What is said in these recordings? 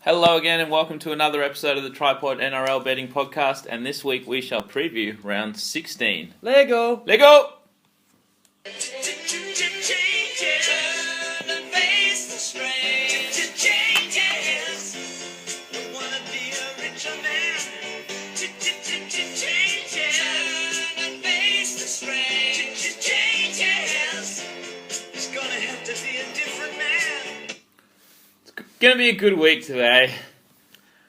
Hello again and welcome to another episode of the TryPod NRL betting podcast, and this week we shall preview round 16. Lego! Lego! Going to be a good week today,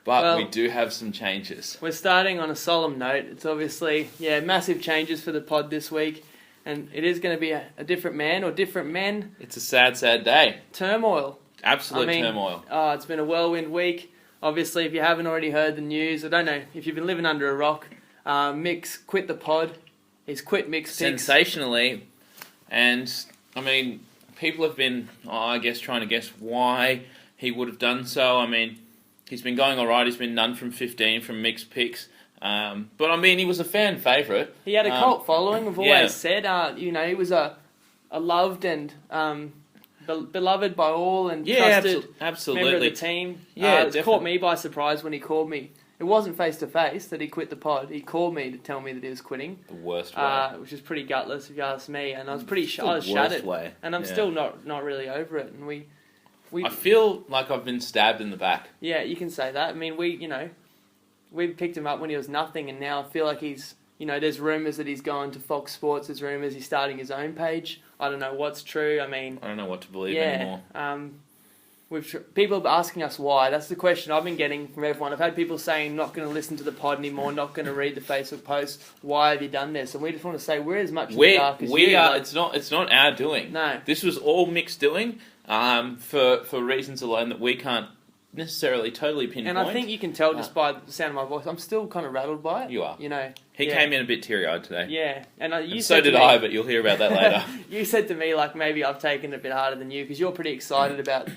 but we do have some changes. We're starting on a solemn note. It's obviously, massive changes for the pod this week, and it is going to be a different man or different men. It's a sad, sad day. Turmoil. Absolute turmoil. It's been a whirlwind week. Obviously, if you haven't already heard the news, I don't know if you've been living under a rock, Mick's quit the pod. He's quit Mick's picks. Sensationally, and I mean, people have been, trying to guess why he would have done so. I mean, he's been going all right. He's been none from 15 from mixed picks. But I mean, he was a fan favourite. He had a cult following. We've always said, he was a loved and beloved by all and trusted absolutely member of the team. It caught me by surprise when he called me. It wasn't face to face that he quit the pod. He called me to tell me that he was quitting. The worst way. Which is pretty gutless if you ask me. And I was I was shattered. Way. And I'm still not really over it. And I feel like I've been stabbed in the back. Yeah, you can say that. I mean, we picked him up when he was nothing, and now I feel like he's, there's rumours that he's going to Fox Sports. There's rumours he's starting his own page. I don't know what's true. I mean, I don't know what to believe anymore. People are asking us why. That's the question I've been getting from everyone. I've had people saying, not going to listen to the pod anymore, not going to read the Facebook post. Why have you done this? And we just want to say we're as much in the dark as you. We are. It's not our doing. No, this was all Mick's doing. For reasons alone that we can't necessarily totally pinpoint. And I think you can tell just by the sound of my voice, I'm still kind of rattled by it. You are. He Yeah. came in a bit teary-eyed today. Yeah. And so did I, but you'll hear about that later. You said to me, like, maybe I've taken it a bit harder than you, because you're pretty excited about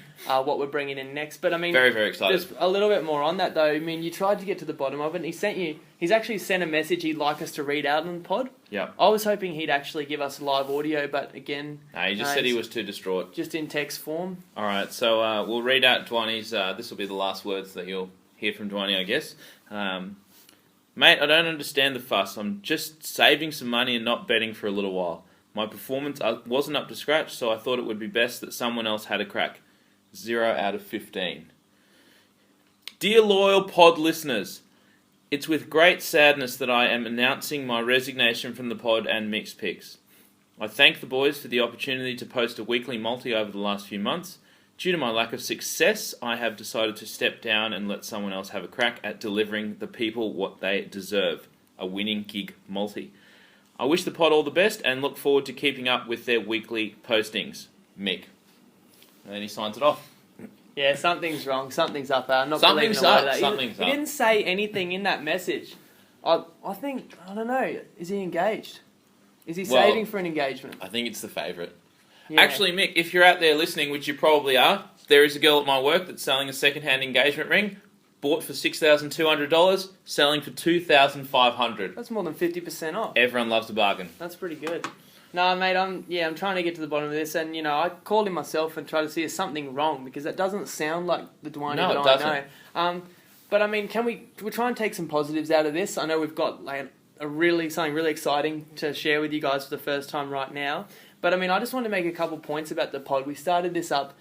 what we're bringing in next. But, I mean... Very, very excited. Just a little bit more on that, though. I mean, you tried to get to the bottom of it, and he's actually sent a message he'd like us to read out on the pod. Yeah. I was hoping he'd actually give us live audio, but again... No, he just said he was too distraught. Just in text form. All right, so we'll read out Dwani's... this will be the last words that you'll hear from Dwani, I guess. Mate, I don't understand the fuss. I'm just saving some money and not betting for a little while. My performance wasn't up to scratch, so I thought it would be best that someone else had a crack. 0 out of 15. Dear loyal pod listeners, it's with great sadness that I am announcing my resignation from the pod and mixed picks. I thank the boys for the opportunity to post a weekly multi over the last few months. Due to my lack of success, I have decided to step down and let someone else have a crack at delivering the people what they deserve, a winning gig multi. I wish the pod all the best and look forward to keeping up with their weekly postings. Mick. And then he signs it off. Yeah, something's wrong. Something's up. I'm not Something's believing up. that. Something's up. He didn't say anything in that message. I don't know. Is he engaged? Is he saving for an engagement? I think it's the favourite. Yeah. Actually, Mick, if you're out there listening, which you probably are, there is a girl at my work that's selling a second-hand engagement ring, bought for $6,200, selling for $2,500. That's more than 50% off. Everyone loves a bargain. That's pretty good. No, mate, I'm trying to get to the bottom of this, and I called him myself and tried to see if something wrong, because that doesn't sound like the Dwayne that I know. But I mean, we'll try and take some positives out of this. I know we've got like something really exciting to share with you guys for the first time right now. But I mean, I just want to make a couple points about the pod. We started this up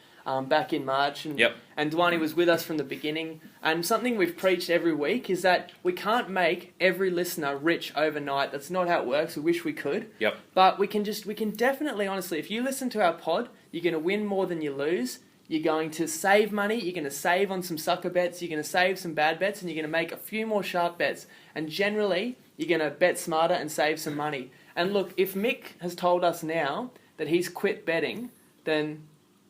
back in March, and Dwayne was with us from the beginning. And something we've preached every week is that we can't make every listener rich overnight. That's not how it works. We wish we could. Yep. But we can definitely, honestly, if you listen to our pod, you're going to win more than you lose. You're going to save money. You're going to save on some sucker bets. You're going to save some bad bets, and you're going to make a few more sharp bets. And generally, you're going to bet smarter and save some money. And look, if Mick has told us now that he's quit betting, then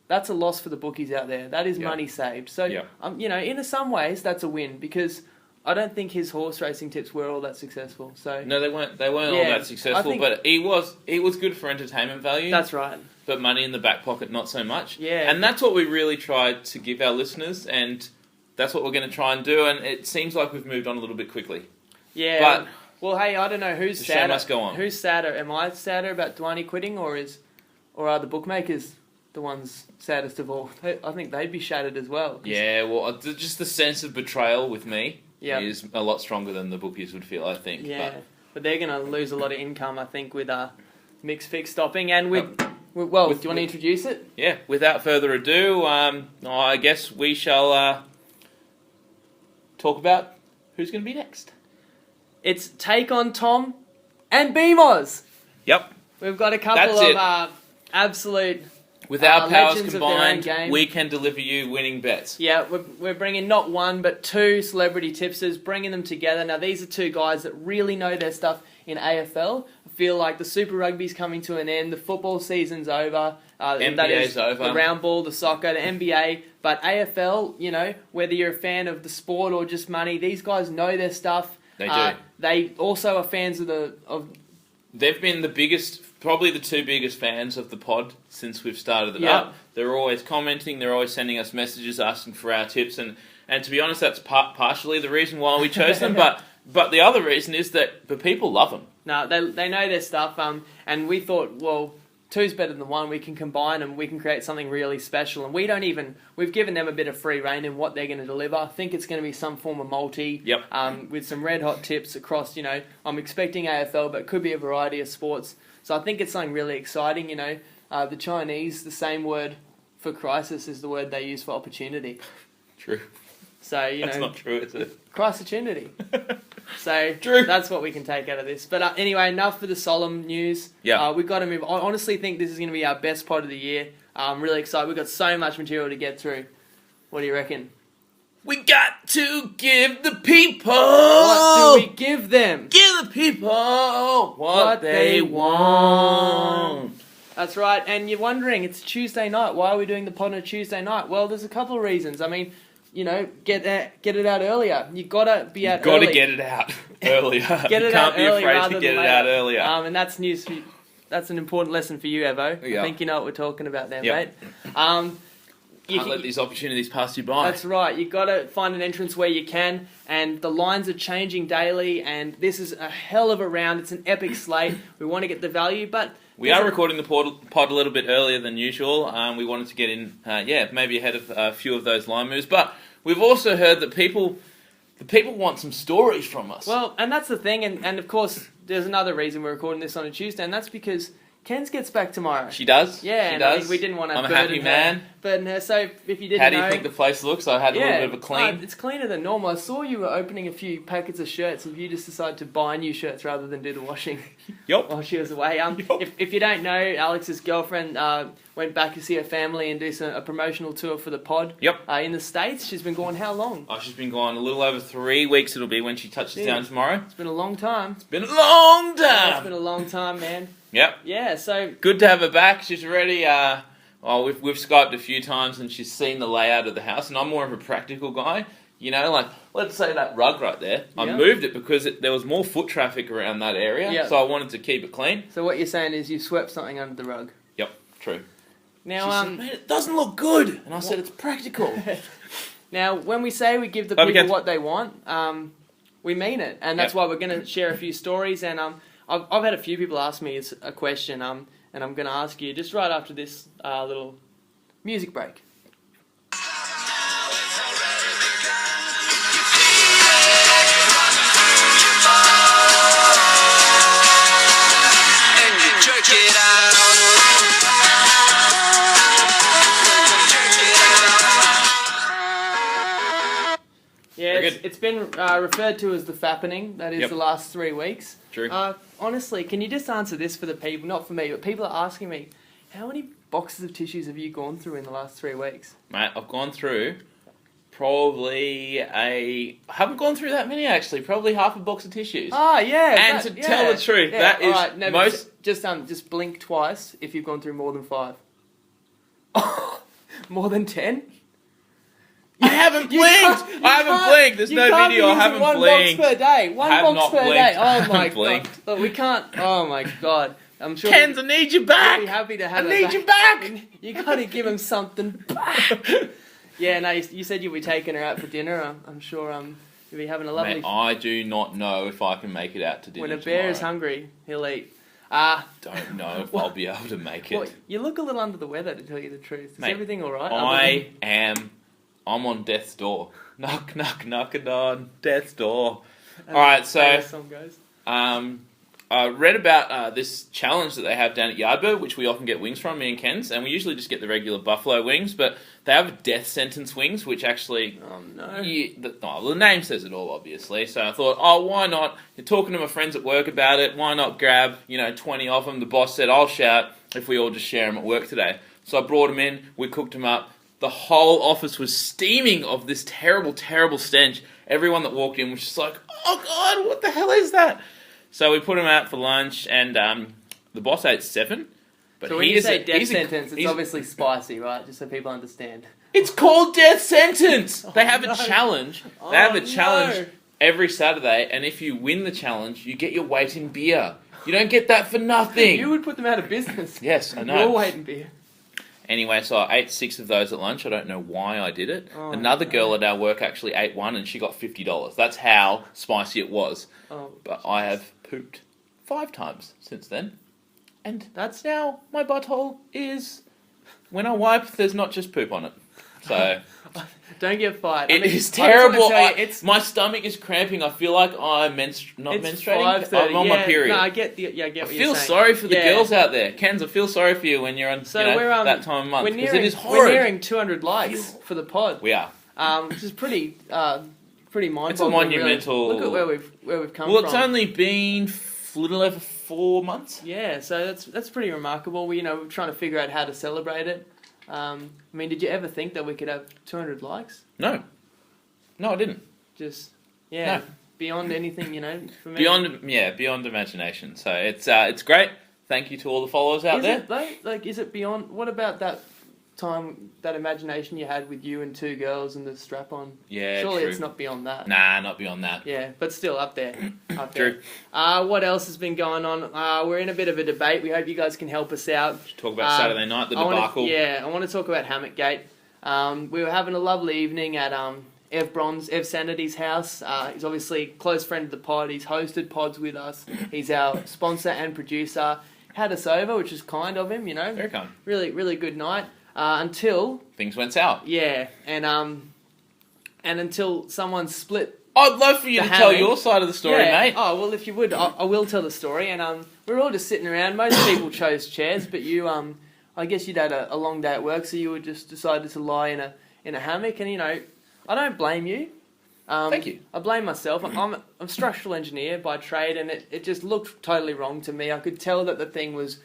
that's a loss for the bookies out there. That is money saved. So, in some ways, that's a win, because I don't think his horse racing tips were all that successful. So no, they weren't all that successful, but he was good for entertainment value. That's right. But money in the back pocket, not so much. Yeah. And that's what we really tried to give our listeners, and that's what we're going to try and do, and it seems like we've moved on a little bit quickly. Yeah. But well, hey, I don't know who's sadder. The show must go on. Who's sadder? Am I sadder about Dwayne quitting, or are the bookmakers the ones saddest of all. I think they'd be shattered as well. Yeah, well, just the sense of betrayal with me Yep. is a lot stronger than the bookies would feel, I think. Yeah, but they're going to lose a lot of income, I think, with mixed fix stopping. And do you want to introduce it? Yeah, without further ado, I guess we shall talk about who's going to be next. It's Take on Tom and BMOS. Yep. We've got a couple of absolute... With our powers legends combined, of their own game. we can deliver you winning bets. Yeah, we're bringing not one, but two celebrity tipsters, bringing them together. Now, these are two guys that really know their stuff in AFL. I feel like the Super Rugby's coming to an end, the football season's over. NBA's over. The round ball, the soccer, the NBA. But AFL, whether you're a fan of the sport or just money, these guys know their stuff. They do. They also are fans of They've been the biggest, probably the two biggest fans of the pod since we've started it Yep. up. They're always commenting, they're always sending us messages asking for our tips, and to be honest, that's partially the reason why we chose them, but the other reason is that the people love them. No, they know their stuff, and we thought, well, two's better than one. We can combine and we can create something really special. And we've given them a bit of free rein in what they're going to deliver. I think it's going to be some form of multi. Yep. With some red hot tips across, I'm expecting AFL, but it could be a variety of sports. So I think it's something really exciting, The Chinese, the same word for crisis is the word they use for opportunity. True. So, That's not true, is it? Crisis-opportunity. So True. That's what we can take out of this. But anyway, enough for the solemn news. Yeah. We've got to move. I honestly think this is going to be our best pod of the year. I'm really excited. We've got so much material to get through. What do you reckon? We got to give the people... What do we give them? Give the people what they want. That's right. And you're wondering, it's Tuesday night. Why are we doing the pod on a Tuesday night? Well, there's a couple of reasons. I mean... get it out earlier. You've got to be out early. You've got to get it out earlier. Get it you out can't be early afraid rather to get than it later. out earlier. And that's news. That's an important lesson for you, Evo. Yeah. I think you know what we're talking about there, Yep. mate. Can't let these opportunities pass you by. That's right. You've got to find an entrance where you can, and the lines are changing daily, and this is a hell of a round. It's an epic slate. We want to get the value, but... We are recording the pod a little bit earlier than usual. We wanted to get in, maybe ahead of a few of those line moves, but... We've also heard that the people want some stories from us. Well, and that's the thing, and of course, there's another reason we're recording this on a Tuesday, and that's because Ken's gets back tomorrow. She does? Yeah, she does. We didn't want to I'm a happy man. Burden her, so if you didn't know... How do you think the place looks? I had a little bit of a clean. It's cleaner than normal. I saw you were opening a few packets of shirts, and you just decided to buy new shirts rather than do the washing Yup. while she was away. If you don't know, Alex's girlfriend went back to see her family and do a promotional tour for the pod. Yep. In the States. She's been gone how long? Oh, she's been gone a little over 3 weeks it'll be when she touches down tomorrow. It's been a long time. It's been a long time! It's been a long time, man. Yep. Yeah, so... Good to have her back. She's ready. We've Skyped a few times and she's seen the layout of the house, and I'm more of a practical guy. Let's say that rug right there. I moved it because there was more foot traffic around that area, so I wanted to keep it clean. So what you're saying is you swept something under the rug? Yep, true. Now, she said, man, it doesn't look good. And I said, it's practical. Now, when we say we give the people what they want, we mean it. And that's why we're going to share a few stories. And I've had a few people ask me a question, and I'm going to ask you just right after this little music break. Yeah, it's been referred to as the fappening. That is the last 3 weeks. True. Honestly, can you just answer this for the people? Not for me, but people are asking me, how many boxes of tissues have you gone through in the last 3 weeks? Mate, I've gone through I haven't gone through that many actually. Probably half a box of tissues. Ah, yeah. And to tell the truth, that is right, no, most... Just blink twice if you've gone through more than 5. More than 10? I haven't blinked! I haven't blinked! There's no video, I haven't blinked. One box per day. One box per day. Oh my god. Look, we can't... Oh my god. I'm sure... Kens, I need you back! We'll be happy to have I need you back! You gotta give him something back. Yeah, no, you said you'll be taking her out for dinner. I'm sure you'll be having a lovely... Mate, I do not know if I can make it out to dinner When a bear is hungry, he'll eat. Don't know if I'll be able to make it. Well, you look a little under the weather, to tell you the truth. Is Mate, everything all right? I'm on death's door. Knock, knock, knocking on death's door. All right, so song goes. I read about this challenge that they have down at Yardbird, which we often get wings from, me and Ken's, and we usually just get the regular buffalo wings, but they have death sentence wings, which actually... Oh, no. The name says it all, obviously, so I thought, why not? You're talking to my friends at work about it, why not grab, 20 of them? The boss said, I'll shout if we all just share them at work today. So I brought them in, we cooked them up. The whole office was steaming of this terrible, terrible stench. Everyone that walked in was just like, oh God, what the hell is that? So we put him out for lunch, and the boss ate 7. But so when you say death sentence, it's obviously spicy, right? Just so people understand. It's called death sentence! They have a challenge. They have a challenge every Saturday, and if you win the challenge, you get your weight in beer. You don't get that for nothing. You would put them out of business. Yes, I know. Your weight in beer. Anyway, so I ate 6 of those at lunch. I don't know why I did it. Another girl at our work actually ate 1, and she got $50. That's how spicy it was. But I have pooped 5 times since then. And that's now my butthole is... When I wipe, there's not just poop on it. So... Don't get fired. It is terrible. My stomach is cramping. I feel like I'm not menstruating. I'm on my period. No, I get what you're saying. I feel sorry for the girls out there. Kenz, I feel sorry for you when you're on that time of month. Because it is horrid. We're nearing 200 likes for the pod. We are. Which is pretty mind-boggling. It's a monumental... Really. Look at where we've come from. Well, it's only been a little over 4 months. Yeah, so that's pretty remarkable. We're trying to figure out how to celebrate it. I mean, did you ever think that we could have 200 likes? No, I didn't. Just beyond anything, for me. Beyond imagination. So it's great. Thank you to all the followers out there. Is it beyond? What about that time, that imagination you had with you and 2 girls and the strap-on? Yeah, surely true. It's not beyond that. Nah, not beyond that. Yeah, but still up there. True. What else has been going on? We're in a bit of a debate. We hope you guys can help us out. Talk about Saturday night, the debacle. I want to talk about Hammockgate. We were having a lovely evening at Ev Sanity's house. He's obviously a close friend of the pod. He's hosted pods with us. He's our sponsor and producer. Had us over, which is kind of him, Very kind. Really, really good night. Until... things went south. Yeah, and until someone split... I'd love for you to tell your side of the story, mate. Oh, well, if you would, I will tell the story. And we're all just sitting around. Most people chose chairs, but you, I guess you'd had a long day at work, so you would just decided to lie in a hammock. And, I don't blame you. Thank you. I blame myself. I'm a structural engineer by trade, and it just looked totally wrong to me. I could tell that the thing was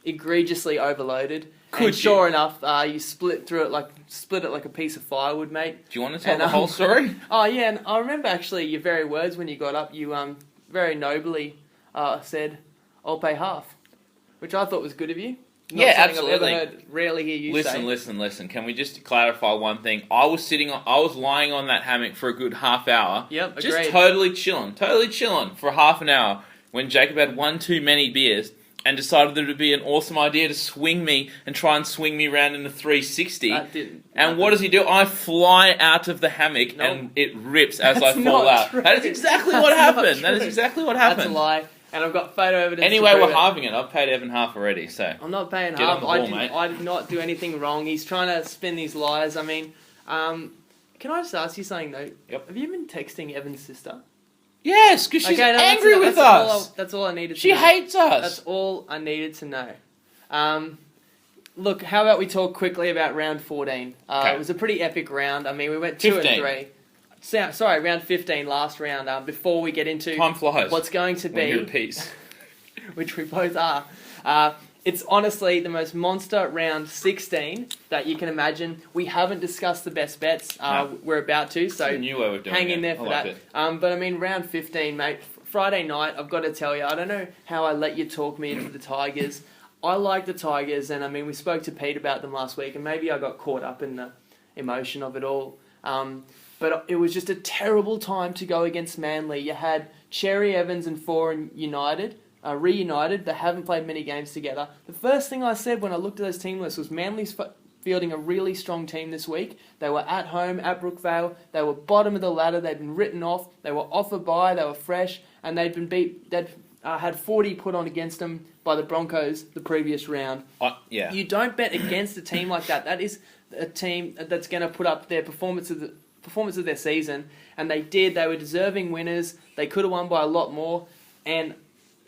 egregiously overloaded. Sure enough, you split it like a piece of firewood, mate. Do you want to tell the whole story? Oh yeah, and I remember actually your very words when you got up. You very nobly said, "I'll pay half," which I thought was good of you. Not Absolutely. I've ever rarely hear you say. Listen. Can we just clarify one thing? I was lying on that hammock for a good half hour. Yep, just agreed. totally chilling for half an hour when Jacob had 1 too many beers and decided that it would be an awesome idea to swing me around in the 360. That didn't. And what does he do? I fly out of the hammock and it rips as I fall out. True. That is exactly what happened. That is exactly what happened. That's a lie. And I've got photo evidence. Anyway, we're halving it. I've paid Evan half already, so... I'm not paying Get half. on the ball, mate. I did not do anything wrong. He's trying to spin these lies. I mean, can I just ask you something, though? Yep. Have you been texting Evan's sister? Yes, because she's angry with us. That's all I needed to know. She hates us. That's all I needed to know. Look, how about we talk quickly about round 14? Okay. It was a pretty epic round. I mean, we went 2 and 3. Sorry, round 15, last round. Before we get into time flies. What's going to be... when you're at peace. Which we both are. It's honestly the most monster round 16 that you can imagine. We haven't discussed the best bets. No. We're about to, so it's a new way of doing hang in there for that. But I mean, round 15, mate. Friday night, I've got to tell you, I don't know how I let you talk me into the Tigers. I like the Tigers, and I mean, we spoke to Pete about them last week, and maybe I got caught up in the emotion of it all. But it was just a terrible time to go against Manly. You had Cherry Evans and Foran reunited. They haven't played many games together. The first thing I said when I looked at those team lists was Manly's fielding a really strong team this week. They were at home at Brookvale. They were bottom of the ladder. They'd been written off. They were off a bye. They were fresh, and they'd had 40 put on against them by the Broncos the previous round. Yeah. You don't bet against a team like that. That is a team that's going to put up their performance of their season, and they did. They were deserving winners. They could have won by a lot more. And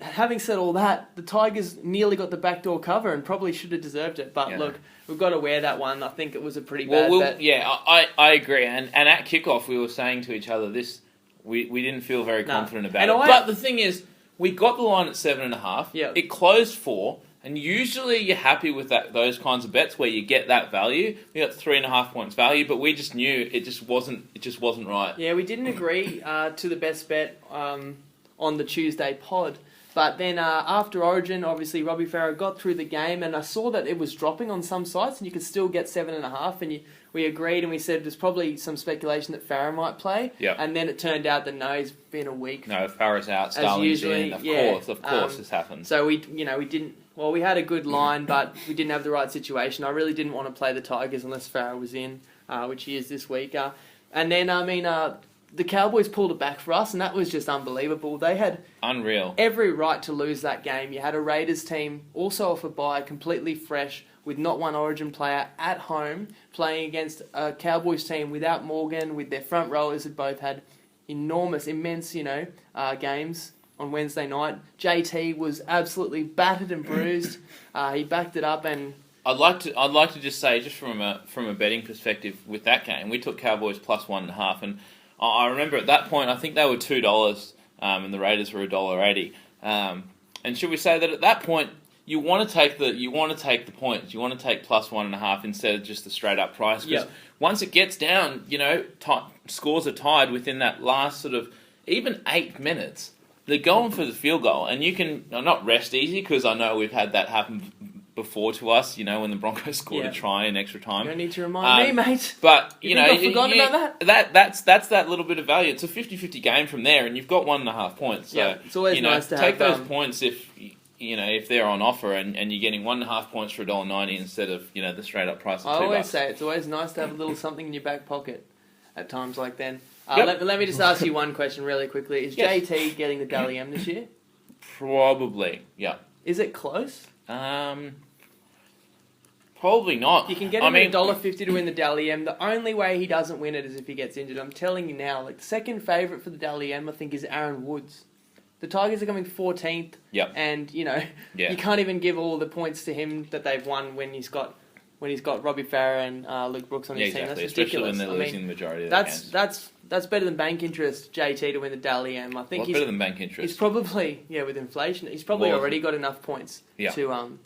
having said all that, the Tigers nearly got the backdoor cover and probably should have deserved it. But look, we've got to wear that one. I think it was a pretty bad bet. Yeah, I agree. And at kickoff, we were saying to each other, we didn't feel very confident about it. But the thing is, we got the line at 7.5. Yeah. It closed 4. And usually you're happy with those kinds of bets where you get that value. We got 3.5 points value, but we just knew it just wasn't right. Yeah, we didn't agree to the best bet on the Tuesday pod. But then after Origin, obviously Robbie Farah got through the game, and I saw that it was dropping on some sites, and you could still get 7.5. And we agreed, and we said there's probably some speculation that Farah might play. Yeah. And then it turned out that no, he's been a week. No, Farah's out. Starling's in. Of course, this happened. So we didn't. Well, we had a good line, but we didn't have the right situation. I really didn't want to play the Tigers unless Farah was in, which he is this week. And then, the Cowboys pulled it back for us, and that was just unbelievable. They had every right to lose that game. You had a Raiders team also off a bye, completely fresh, with not one Origin player at home, playing against a Cowboys team without Morgan, with their front rowers that both had immense, games on Wednesday night. JT was absolutely battered and bruised. He backed it up, and I'd like to just say, just from a betting perspective, with that game, we took Cowboys plus 1.5, and I remember at that point I think they were $2, and the Raiders were $1.80. And should we say that at that point you want to take the points, you want to take plus 1.5 instead of just the straight up price, because once it gets down, scores are tied within that last sort of even 8 minutes. They're going for the field goal, and you can not rest easy, because I know we've had that happen before to us, when the Broncos scored a try in extra time. You don't need to remind me, mate. But, I've forgotten about that? That's that little bit of value. It's a 50-50 game from there, and you've got 1.5 points. So, it's always nice to take those points if they're on offer, and you're getting 1.5 points for $1.90 instead of, the straight up price of $2. I always say it's always nice to have a little something in your back pocket at times like then. Let me just ask you one question really quickly. Is JT getting the Dally M this year? Probably, yeah. Is it close? Probably not. You can get him at $1.50 to win the Dally M. The only way he doesn't win it is if he gets injured. I'm telling you now. The second favourite for the Dally M, I think, is Aaron Woods. The Tigers are coming 14th. Yep. And, you can't even give all the points to him that they've won when he's got Robbie Farah and Luke Brooks on his team. That's ridiculous. Especially when they're losing the majority of their games. That's better than bank interest, JT, to win the Dally M. I think better than bank interest? He's probably, with inflation, he's probably already got enough points to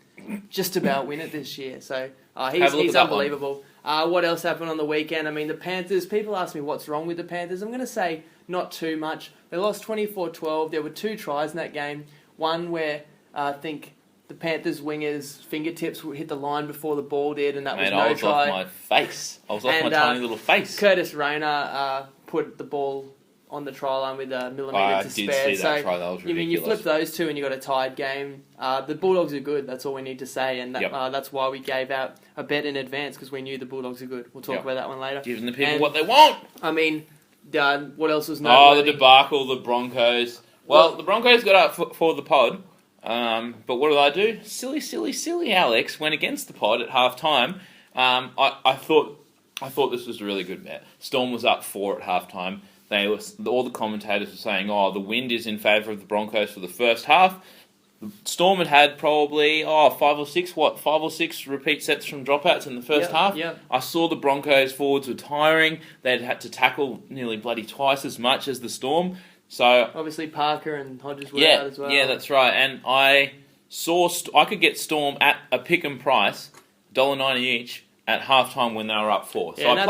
just about win it this year. So he's unbelievable. What else happened on the weekend? The Panthers, people ask me what's wrong with the Panthers. I'm going to say not too much. They lost 24-12. There were 2 tries in that game. One where I think the Panthers wingers' fingertips hit the line before the ball did, and that was no try. I was off my face. I was off my tiny little face. Curtis Rayner put the ball on the try line with a millimetre to spare. I did see that try. That was ridiculous. You flip those two and you got a tied game. The Bulldogs are good. That's all we need to say, and that's why we gave out a bet in advance, because we knew the Bulldogs are good. We'll talk about that one later. Giving the people what they want. What else was noteworthy? The debacle, the Broncos. Well, the Broncos got up for the pod. But what did I do? Silly Alex went against the pod at half time. I thought this was a really good bet. Storm was up 4 at half time. All the commentators were saying, the wind is in favour of the Broncos for the first half. Storm had probably 5 or 6 repeat sets from dropouts in the first half. Yep. I saw the Broncos forwards were tiring. They'd had to tackle nearly bloody twice as much as the Storm. So obviously Parker and Hodges were out as well. Yeah, that's right. And I could get Storm at a pick and price, $1.90 each, at halftime when they were up 4. So I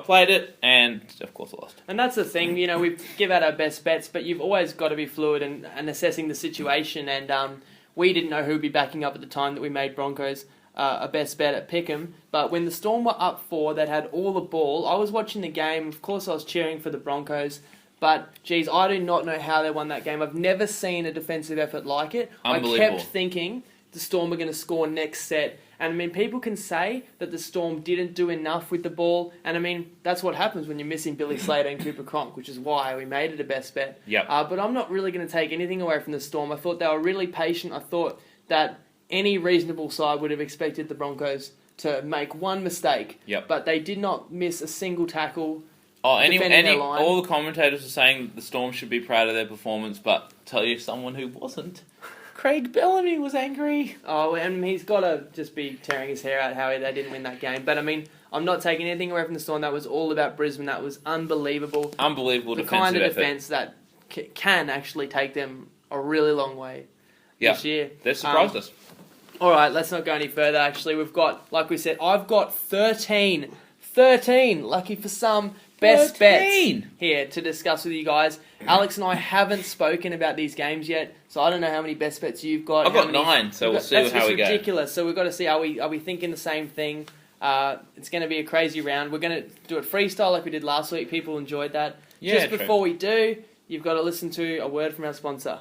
played it, and of course I lost. And that's the thing, we give out our best bets, but you've always got to be fluid and assessing the situation. And we didn't know who would be backing up at the time that we made Broncos a best bet at Pick'em. But when the Storm were up 4, they'd had all the ball. I was watching the game. Of course, I was cheering for the Broncos. But, geez, I do not know how they won that game. I've never seen a defensive effort like it. I kept thinking the Storm are going to score next set. And I mean, people can say that the Storm didn't do enough with the ball. And I mean, that's what happens when you're missing Billy Slater and Cooper Cronk, which is why we made it a best bet. Yep. But I'm not really going to take anything away from the Storm. I thought they were really patient. I thought that any reasonable side would have expected the Broncos to make one mistake. Yep. But they did not miss a single tackle. All the commentators are saying the Storm should be proud of their performance, but tell you someone who wasn't. Craig Bellamy was angry. Oh, and he's got to just be tearing his hair out how they didn't win that game. But, I mean, I'm not taking anything away from the Storm. That was all about Brisbane. That was unbelievable. Unbelievable defensive effort. The kind of effort. defence that can actually take them a really long way this year. They've surprised us. All right, let's not go any further, actually. We've got, like we said, I've got 13, lucky for some, best bets here to discuss with you guys. Alex and I haven't spoken about these games yet, so I don't know how many best bets you've got. I've got 9, so we'll see how we go. That's ridiculous. So we've got to see, are we thinking the same thing? It's going to be a crazy round. We're going to do it freestyle like we did last week. People enjoyed that. Yeah, Just before we do, you've got to listen to a word from our sponsor.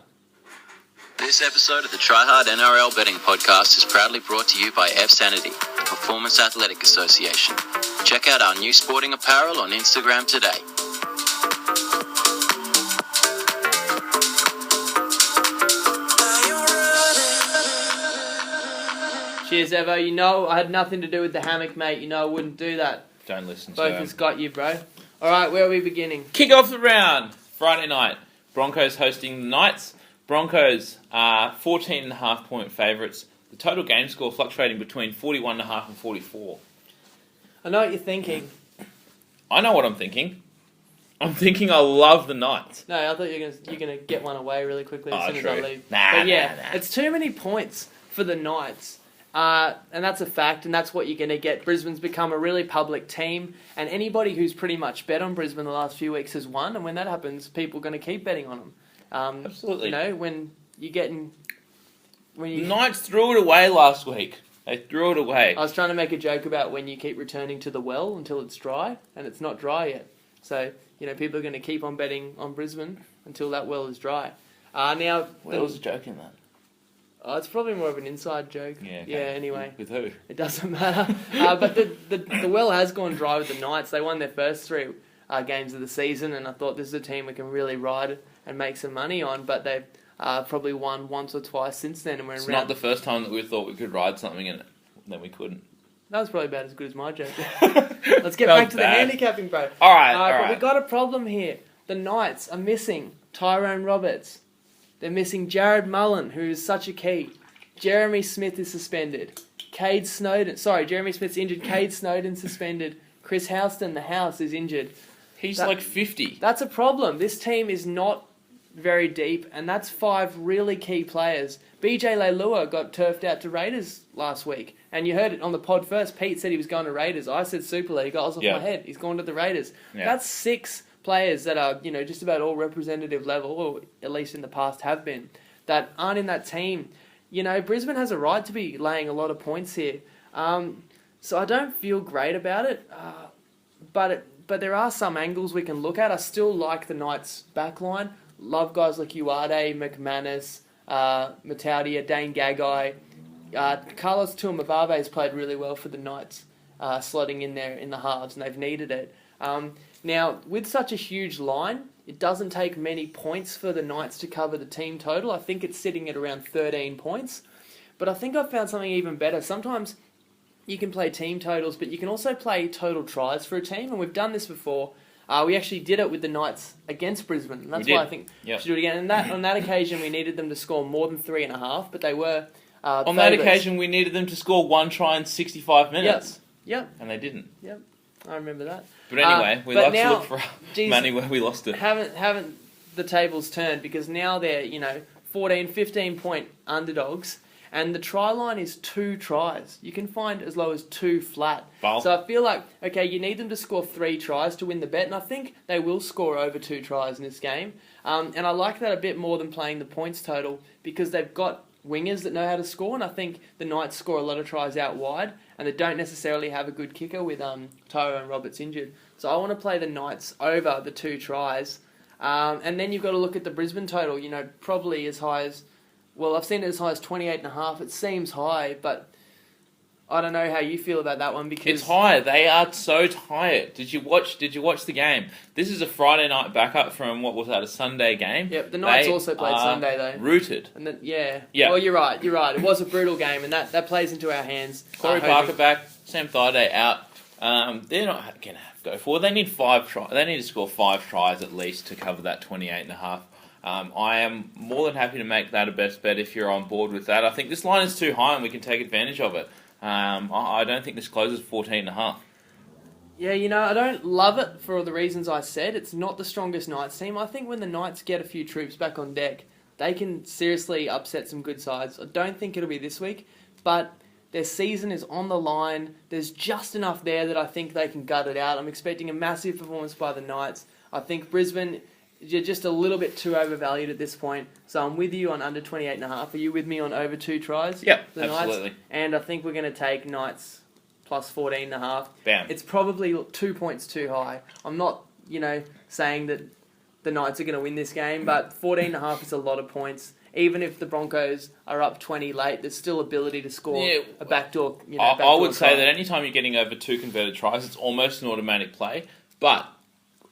This episode of the TryPod NRL Betting Podcast is proudly brought to you by F-Sanity, the Performance Athletic Association. Check out our new sporting apparel on Instagram today. Cheers, Evo. You know I had nothing to do with the hammock, mate. You know I wouldn't do that. Don't listen to Both him. has got you, bro. All right, where are we beginning? Kick off the round. Friday night. Broncos hosting the Knights. Broncos are 14.5 point favourites. The total game score fluctuating between 41.5 and 44. I know what you're thinking. I know what I'm thinking. I'm thinking I love the Knights. No, I thought you're gonna get one away really quickly as soon as I leave. Nah. It's too many points for the Knights. And that's a fact, and that's what you're going to get. Brisbane's become a really public team, and anybody who's pretty much bet on Brisbane the last few weeks has won, and when that happens, people are going to keep betting on them. Absolutely. You know, when you're getting... The Knights threw it away last week. They threw it away. I was trying to make a joke about when you keep returning to the well until it's dry, and it's not dry yet. So, you know, people are going to keep on betting on Brisbane until that well is dry. Now... Where was the joke in that? Oh, it's probably more of an inside joke. Yeah, okay. Yeah, anyway. With who? It doesn't matter. But the well has gone dry with the Knights. They won their first 3 games of the season, and I thought this is a team we can really ride and make some money on, but they've probably won once or twice since then. And it's not the first time that we thought we could ride something in it, then we couldn't. That was probably about as good as my joke. Let's get back to the handicapping, bro. All right. But we've got a problem here. The Knights are missing Tyrone Roberts. They're missing Jared Mullen, who is such a key. Jeremy Smith is suspended. Jeremy Smith's injured. Cade Snowden suspended. Chris Houston, the house, is injured. He's like 50. That's a problem. This team is not very deep, and that's 5 really key players. BJ Leilua got turfed out to Raiders last week, and you heard it on the pod first. Pete said he was going to Raiders. I said Super League. I was off my head. He's gone to the Raiders. Yeah. That's 6 players that are, just about all representative level, or at least in the past have been, that aren't in that team. Brisbane has a right to be laying a lot of points here. So I don't feel great about it, but there are some angles we can look at. I still like the Knights' backline. Love guys like Uade, McManus, Mataudia, Dane Gagai. Carlos Tuamavave has played really well for the Knights, slotting in there in the halves, and they've needed it. Now, with such a huge line, it doesn't take many points for the Knights to cover the team total. I think it's sitting at around 13 points. But I think I've found something even better. Sometimes you can play team totals, but you can also play total tries for a team, and we've done this before. We actually did it with the Knights against Brisbane, and that's why I think we should do it again. And on that occasion, we needed them to score more than 3.5, but they were on that occasion, we needed them to score 1 try in 65 minutes. Yep. And they didn't. Yep. I remember that. But anyway, we love to look for money where we lost it. Haven't the tables turned, because now they're 14, 15 point underdogs, and the try line is 2 tries. You can find as low as 2 flat. Well, so I feel like, okay, you need them to score 3 tries to win the bet, and I think they will score over 2 tries in this game. And I like that a bit more than playing the points total, because they've got wingers that know how to score, and I think the Knights score a lot of tries out wide, and they don't necessarily have a good kicker with Tyrone Roberts injured. So I want to play the Knights over the 2 tries. And then you've got to look at the Brisbane total, probably as high as well, I've seen it as high as 28.5. It seems high, but I don't know how you feel about that one because it's high. They are so tired. Did you watch the game? This is a Friday night backup from what was that, a Sunday game? Yep, the Knights also played Sunday though. Rooted. And then, yeah. Well, you're right. It was a brutal game, and that plays into our hands. Corey Parker back, Sam Thaiday out. They're not going to have to go forward. They need 5 tries. They need to score 5 tries at least to cover that 28.5. I am more than happy to make that a best bet if you're on board with that. I think this line is too high and we can take advantage of it. I don't think this closes 14.5. Yeah, I don't love it for all the reasons I said. It's not the strongest Knights team. I think when the Knights get a few troops back on deck, they can seriously upset some good sides. I don't think it'll be this week, but their season is on the line. There's just enough there that I think they can gut it out. I'm expecting a massive performance by the Knights. I think Brisbane, you're just a little bit too overvalued at this point. So I'm with you on under 28.5. Are you with me on over 2 tries? Yep, absolutely. Knights? And I think we're going to take Knights plus 14.5. Bam. It's probably 2 points too high. I'm not, saying that the Knights are going to win this game, but 14.5 is a lot of points. Even if the Broncos are up 20 late, there's still ability to score a backdoor. I would say that anytime you're getting over 2 converted tries, it's almost an automatic play. But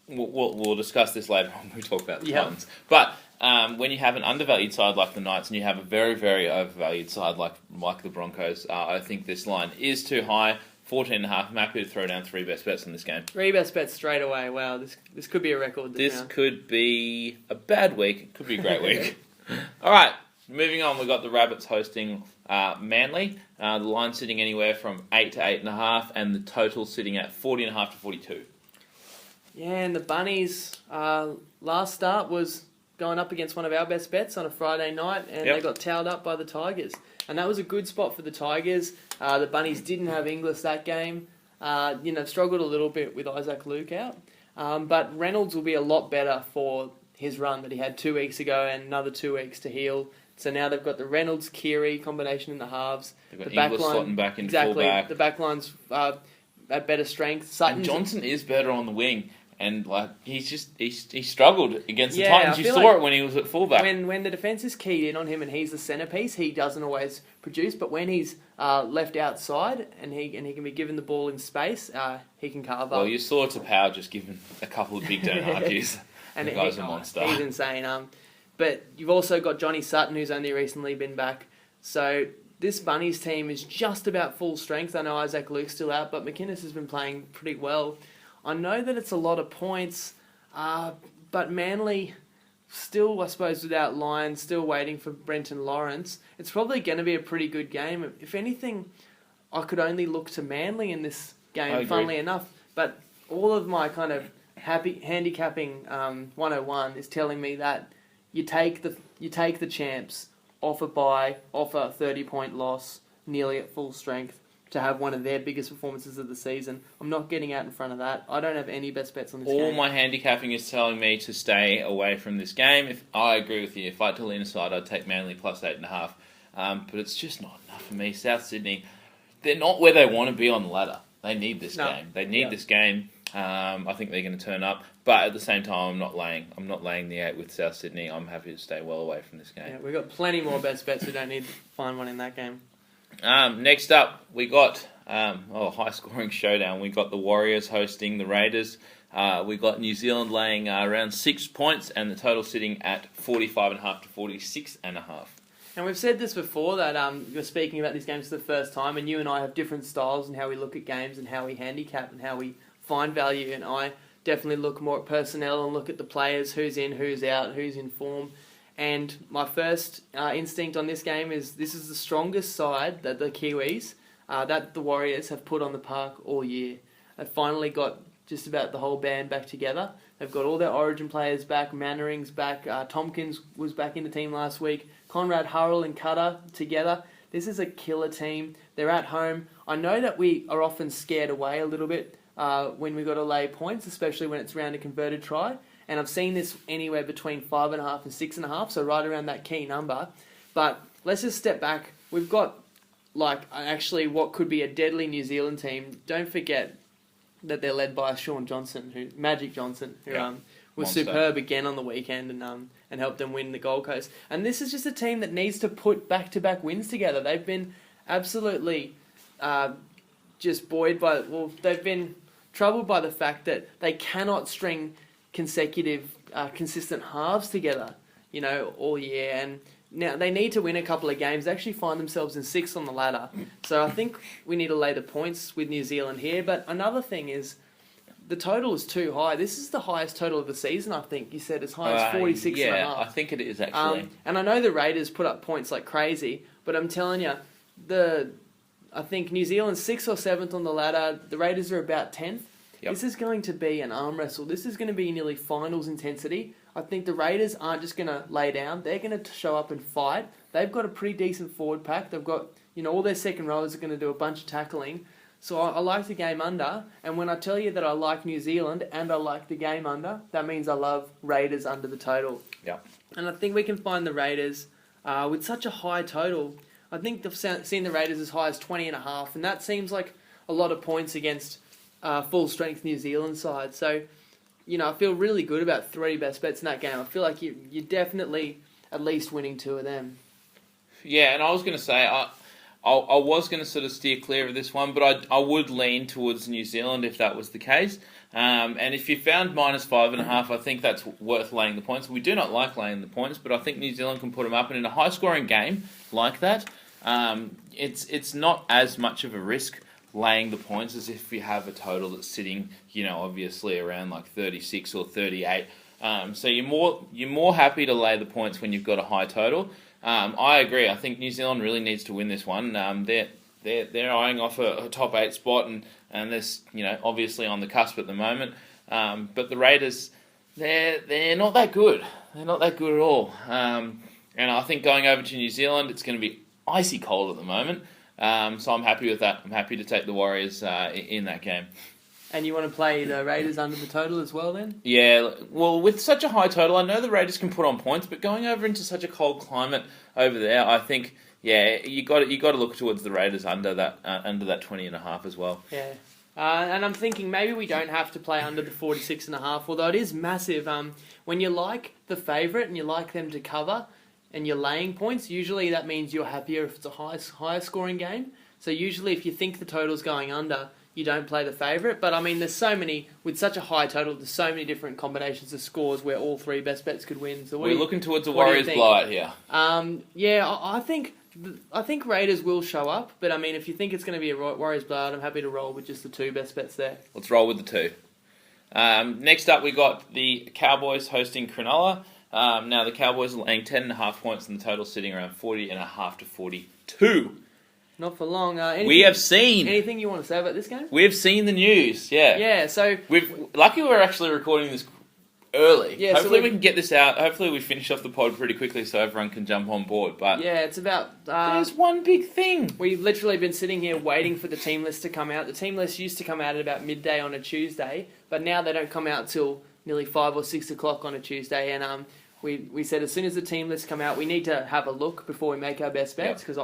we'll discuss this later on when we talk about the Titans. But when you have an undervalued side like the Knights and you have a very, very overvalued side like the Broncos, I think this line is too high. 14.5. I'm happy to throw down 3 best bets in this game. 3 best bets straight away. Wow, this could be a record. This could be a bad week. It could be a great week. All right, moving on. We've got the Rabbits hosting Manly. The line sitting anywhere from 8 to 8.5, and the total sitting at 40.5 to 42. Yeah, and the Bunnies last start was going up against one of our best bets on a Friday night, and they got towed up by the Tigers. And that was a good spot for the Tigers. The Bunnies didn't have Inglis that game. Struggled a little bit with Isaac Luke out. But Reynolds will be a lot better for his run that he had 2 weeks ago and another 2 weeks to heal. So now they've got the Reynolds-Keary combination in the halves. They've got Inglis slotting back in fullback. The backline's at better strength. And Johnson is better on the wing. And he struggled against the Titans. You saw it when he was at fullback. When the defence is keyed in on him and he's the centrepiece, he doesn't always produce. But when he's left outside and he can be given the ball in space, he can carve up. Well, you saw Tapau just given a couple of big don't argues. And the guy's a monster. He's insane. But you've also got Johnny Sutton, who's only recently been back. So this Bunnies team is just about full strength. I know Isaac Luke's still out, but McInnes has been playing pretty well. I know that it's a lot of points, but Manly still, I suppose, without Lyon, still waiting for Brenton Lawrence. It's probably going to be a pretty good game. If anything, I could only look to Manly in this game, funnily enough. But all of my kind of handicapping 101 is telling me that you take the champs off a bye, off a 30-point loss, nearly at full strength, to have one of their biggest performances of the season. I'm not getting out in front of that. I don't have any best bets on this game. All my handicapping is telling me to stay away from this game. If I agree with you. If I had to lean aside, I'd take Manly plus 8.5. But it's just not enough for me. South Sydney, they're not where they want to be on the ladder. They need this game. They need this game. I think they're going to turn up. But at the same time, I'm not laying the 8 with South Sydney. I'm happy to stay well away from this game. Yeah, we've got plenty more best bets. We don't need to find one in that game. Next up, we got high-scoring showdown. We got the Warriors hosting the Raiders. We got New Zealand laying around 6 points, and the total sitting at 45.5 to 46.5. And we've said this before that you're speaking about these games for the first time, and you and I have different styles in how we look at games and how we handicap and how we find value. And I definitely look more at personnel and look at the players, who's in, who's out, who's in form. And my first instinct on this game is this is the strongest side that the Kiwis, that the Warriors have put on the park all year. They've finally got just about the whole band back together. They've got all their origin players back. Mannering's back. Tompkins was back in the team last week. Conrad, Hurrell and Cutter together. This is a killer team. They're at home. I know that we are often scared away a little bit when we've got to lay points, especially when it's around a converted try. And I've seen this anywhere between 5.5 and 6.5, so right around that key number. But let's just step back. We've got actually what could be a deadly New Zealand team. Don't forget that they're led by Magic Johnson, who was superb again on the weekend and helped them win the Gold Coast. And this is just a team that needs to put back-to-back wins together. They've been absolutely just buoyed by... Well, they've been troubled by the fact that they cannot string consecutive, consistent halves together, all year. And now they need to win a couple of games. They actually find themselves in 6th on the ladder. So I think we need to lay the points with New Zealand here. But another thing is the total is too high. This is the highest total of the season, I think. You said as high as 46 and a half. Yeah, I think it is actually. And I know the Raiders put up points like crazy, but I'm telling you, I think New Zealand's 6th or 7th on the ladder. The Raiders are about 10th. Yep. This is going to be an arm wrestle. This is going to be nearly finals intensity. I think the Raiders aren't just going to lay down. They're going to show up and fight. They've got a pretty decent forward pack. They've got, all their second rowers are going to do a bunch of tackling. So I like the game under. And when I tell you that I like New Zealand and I like the game under, that means I love Raiders under the total. Yeah. And I think we can find the Raiders with such a high total. I think they've seen the Raiders as high as 20.5, and that seems like a lot of points against full-strength New Zealand side. So, I feel really good about 3 best bets in that game. I feel like you're definitely at least winning 2 of them. Yeah, and I was going to say, I was going to sort of steer clear of this one, but I would lean towards New Zealand if that was the case. And if you found -5.5, I think that's worth laying the points. We do not like laying the points, but I think New Zealand can put them up. And in a high-scoring game like that, it's not as much of a risk laying the points as if you have a total that's sitting, obviously around like 36 or 38. So you're more happy to lay the points when you've got a high total. I agree. I think New Zealand really needs to win this one. They're eyeing off a top 8 spot, and they're obviously on the cusp at the moment. But the Raiders, they're not that good. They're not that good at all. And I think going over to New Zealand, it's going to be icy cold at the moment. So I'm happy with that. I'm happy to take the Warriors in that game. And you want to play the Raiders under the total as well then? Yeah, well, with such a high total, I know the Raiders can put on points, but going over into such a cold climate over there, I think, you got to look towards the Raiders under that 20.5 as well. Yeah. And I'm thinking maybe we don't have to play under the 46.5, although it is massive. When you like the favourite and you like them to cover and you're laying points, usually that means you're happier if it's a higher scoring game. So usually if you think the total's going under, you don't play the favourite. But there's so many, with such a high total, there's so many different combinations of scores where all 3 best bets could win. So we're looking towards a Warriors blowout here. I think Raiders will show up, but if you think it's going to be a Warriors blowout, I'm happy to roll with just the 2 best bets there. Let's roll with the 2. Next up, we got the Cowboys hosting Cronulla. Now the Cowboys are laying 10.5 points, and the total sitting around 40.5 to 42. Not for long. We have seen. Anything you want to say about this game? We've seen the news. Yeah. Yeah. So lucky we're actually recording this early. Yeah. Hopefully we can get this out. Hopefully we finish off the pod pretty quickly so everyone can jump on board. But yeah, it's about. There's one big thing. We've literally been sitting here waiting for the team list to come out. The team list used to come out at about midday on a Tuesday, but now they don't come out till nearly 5 or 6 o'clock on a Tuesday. And we said as soon as the team lists come out, we need to have a look before we make our best bets because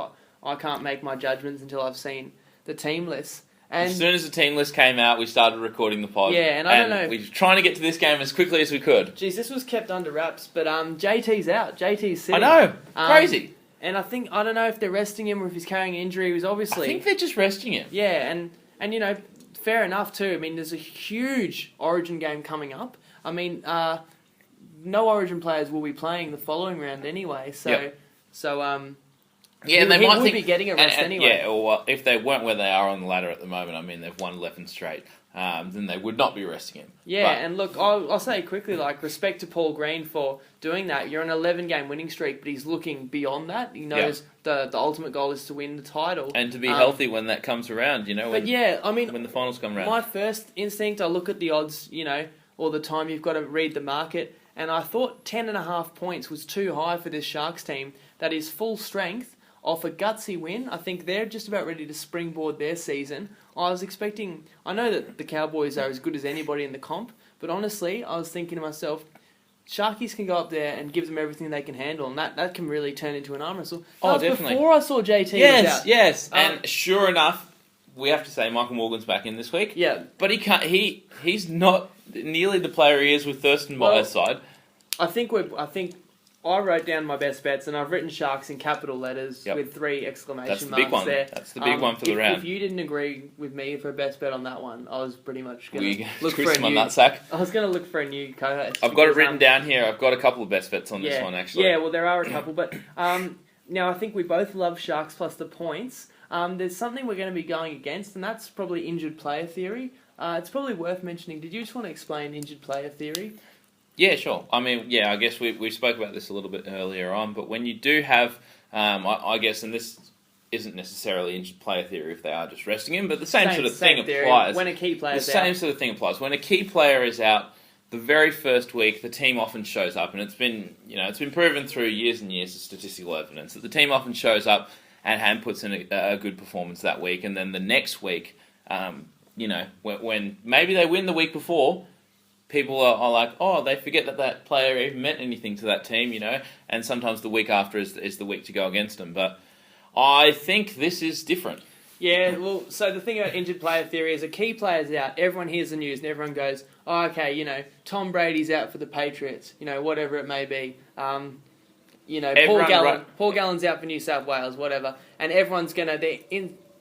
I can't make my judgments until I've seen the team list. And as soon as the team list came out, we started recording the pod. Yeah, and I don't know. We were trying to get to this game as quickly as we could. Geez, this was kept under wraps, but JT's out. JT's sitting. I know. Crazy. And I don't know if they're resting him or if he's carrying an injury. He was obviously... I think they're just resting him. Yeah, and fair enough too. There's a huge Origin game coming up. No Origin players will be playing the following round anyway, yeah, and they might be getting a rest anyway. Yeah, or if they weren't where they are on the ladder at the moment, they've won 11 straight, then they would not be resting him. Yeah, and look, I'll say quickly, respect to Paul Green for doing that. You're on an 11-game winning streak, but he's looking beyond that. He knows the ultimate goal is to win the title. And to be healthy when that comes around, when the finals come around. My first instinct, I look at the odds, all the time. You've got to read the market. And I thought 10.5 points was too high for this Sharks team that is full strength off a gutsy win. I think they're just about ready to springboard their season. I know that the Cowboys are as good as anybody in the comp, but honestly, I was thinking to myself, Sharkies can go up there and give them everything they can handle, and that can really turn into an arm wrestle. Definitely. Before I saw JT was out. Yes. And sure enough, we have to say Michael Morgan's back in this week. Yeah. But he can't. He's not nearly the player he is with Thurston by his side. I think I wrote down my best bets, and I've written Sharks in capital letters with 3 exclamation marks there. That's the big one for the round. If you didn't agree with me for a best bet on that one, I was pretty much going to look for a new... nutsack? I was going to look for a new co-host. I've got it written down here. I've got a couple of best bets on this one, actually. Yeah, well, there are a couple, but now I think we both love Sharks plus the points. There's something we're going to be going against, and that's probably injured player theory. It's probably worth mentioning. Did you just want to explain injured player theory? Yeah, sure. I mean, I guess we spoke about this a little bit earlier on, but when you do have, I guess, and this isn't necessarily injured player theory if they are just resting him, but the same sort of thing applies. When a key player is out. The same sort of thing applies. When a key player is out, the very first week, the team often shows up, and it's been proven through years and years of statistical evidence that the team often shows up and puts in a good performance that week, and then the next week, when maybe they win the week before, people are like, oh, they forget that player even meant anything to that team, and sometimes the week after is the week to go against them. But I think this is different. Yeah, well, so the thing about injured player theory is a key player's out, everyone hears the news and everyone goes, oh, okay, Tom Brady's out for the Patriots, whatever it may be. Paul Gallen's out for New South Wales, whatever. And everyone's going to,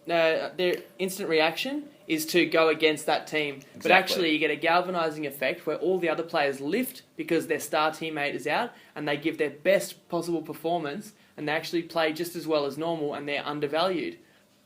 their instant reaction is to go against that team. Exactly. But actually you get a galvanising effect where all the other players lift because their star teammate is out and they give their best possible performance and they actually play just as well as normal and they're undervalued.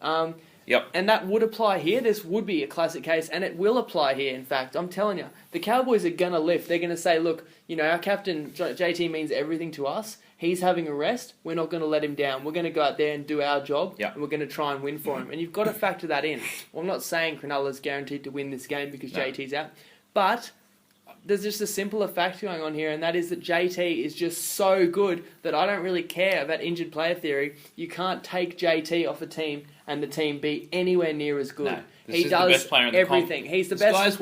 Yep. And that would apply here. This would be a classic case, and it will apply here, in fact. I'm telling you. The Cowboys are going to lift. They're going to say, look, our captain, JT, means everything to us. He's having a rest. We're not going to let him down. We're going to go out there and do our job, and we're going to try and win for him. And you've got to factor that in. Well, I'm not saying Cronulla's guaranteed to win this game because JT's out, but there's just a simpler fact going on here, and that is that JT is just so good that I don't really care about injured player theory. You can't take JT off a team and the team be anywhere near as good. No, he does the best player in everything. He's the best.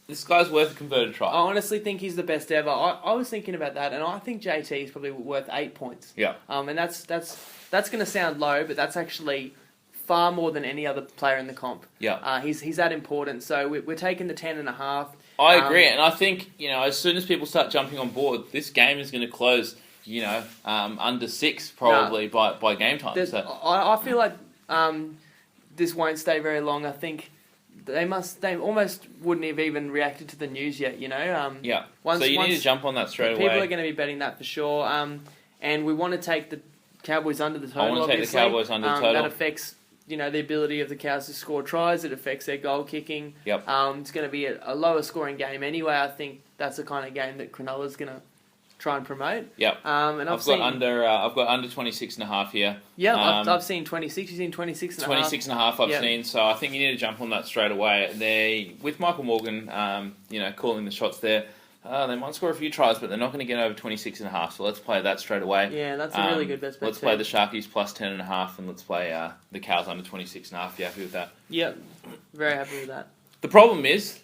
This guy's worth a converted try. I honestly think he's the best ever. I was thinking about that, and I think JT is probably worth 8 points. Yeah. And that's going to sound low, but that's actually far more than any other player in the comp. Yeah. He's that important. So we're taking the 10.5. I agree, and I think as soon as people start jumping on board, this game is going to close. Under 6 probably by game time. So. I feel like this won't stay very long. I think they almost wouldn't have even reacted to the news yet. Yeah. So you need to jump on that straight away. People are going to be betting that for sure. And we want to take the Cowboys under the total. I want to take the Cowboys under the total. That affects the ability of the Cows to score tries. It affects their goal kicking. Yep. It's going to be a lower scoring game anyway. I think that's the kind of game that Cronulla's going to try and promote. Yep. And I've got under 26.5 here. Yeah, I've seen 26. You've seen 26.5. 26.5 I've seen. So I think you need to jump on that straight away. With Michael Morgan, calling the shots there. They might score a few tries, but they're not going to get over 26.5. So let's play that straight away. Yeah, that's a really good best bet. Let's play the Sharkies plus 10.5, and let's play the Cows under 26.5. You happy with that? Yep, very happy with that. The problem is,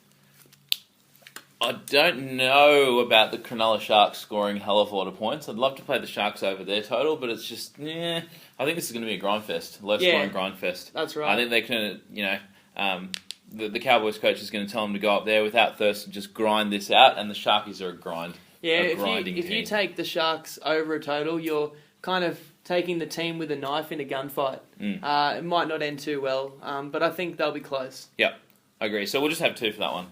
I don't know about the Cronulla Sharks scoring a hell of a lot of points. I'd love to play the Sharks over their total, but it's just, I think this is going to be a grind fest, low-scoring grind fest. That's right. I think they can, the Cowboys coach is going to tell them to go up there without thirst and just grind this out, and the Sharkies are a grind. Yeah, if you take the Sharks over a total, you're kind of taking the team with a knife in a gunfight. It might not end too well, but I think they'll be close. Yep, I agree. So we'll just have 2 for that one.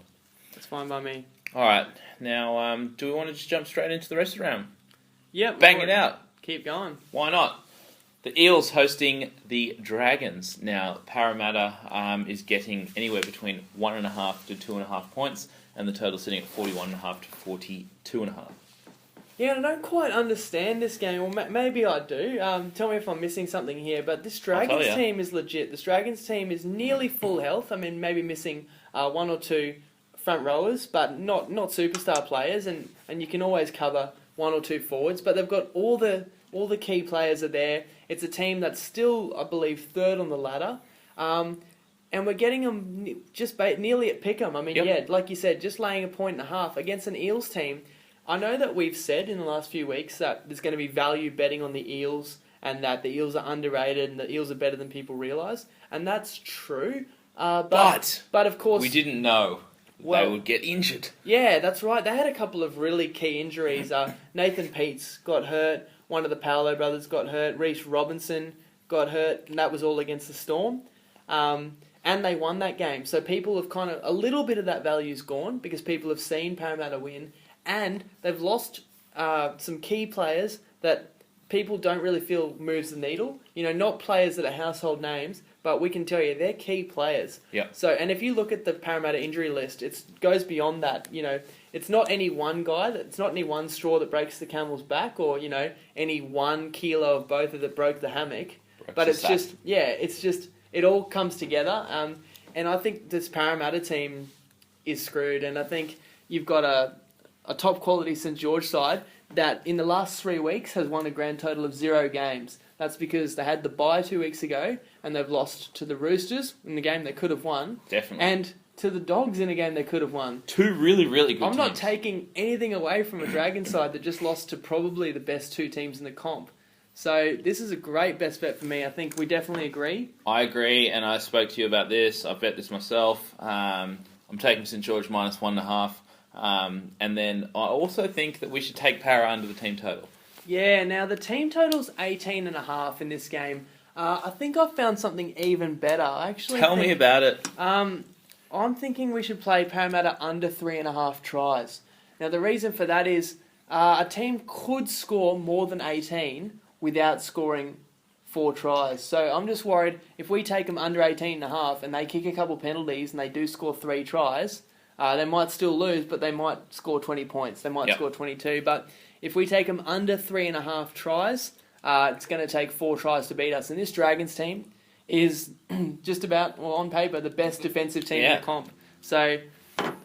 That's fine by me. All right. Now, do we want to just jump straight into the rest of the round? Yep. Bang it out. Keep going. Why not? The Eels hosting the Dragons. Now, Parramatta is getting anywhere between 1.5 to 2.5 points, and the total sitting at 41.5 to 42.5. Yeah, I don't quite understand this game. Well, maybe I do. Tell me if I'm missing something here. But this Dragons team is legit. This Dragons team is nearly full health. I mean, maybe missing 1 or 2 front rowers, but not superstar players, and you can always cover 1 or 2 forwards. But they've got all the key players are there. It's a team that's still, I believe, 3rd on the ladder, and we're getting them just nearly at pick'em. I mean, like you said, just laying 1.5 points against an Eels team. I know that we've said in the last few weeks that there's going to be value betting on the Eels, and that the Eels are underrated and the Eels are better than people realise, and that's true. But of course... we didn't know they would get injured. Yeah, that's right. They had a couple of really key injuries. Nathan Peets got hurt. One of the Paolo brothers got hurt. Reece Robinson got hurt. And that was all against the Storm. And they won that game. So people have kind of... A little bit of that value's gone because people have seen Parramatta win. And they've lost some key players that people don't really feel moves the needle. You know, not players that are household names, but we can tell you they're key players. Yeah. So, and if you look at the Parramatta injury list, it goes beyond that. You know, it's not any one guy. It's not any one straw that breaks the camel's back, or you know, any 1 kilo of both that broke the hammock. But it's just, it all comes together. And I think this Parramatta team is screwed. And I think you've got a top quality St George side that in the last 3 weeks has won a grand total of 0 games. That's because they had the bye 2 weeks ago and they've lost to the Roosters in the game they could have won. Definitely. And to the Dogs in a game they could have won. 2 really, really good teams. I'm not taking anything away from a Dragon side that just lost to probably the best 2 teams in the comp. So this is a great best bet for me. I think we definitely agree. I agree, and I spoke to you about this. I bet this myself. I'm taking St George minus 1.5. And then I also think that we should take Para under the team total. Yeah, now the team total's 18.5 in this game. I think I've found something even better. Tell me about it. I'm thinking we should play Parramatta under 3.5 tries. Now the reason for that is a team could score more than 18 without scoring 4 tries. So I'm just worried if we take them under 18.5 and they kick a couple penalties and they do score 3 tries, they might still lose, but they might score 20 points. They might score 22. But if we take them under 3.5 tries, it's going to take 4 tries to beat us. And this Dragons team is just about, well, on paper, the best defensive team in the comp. So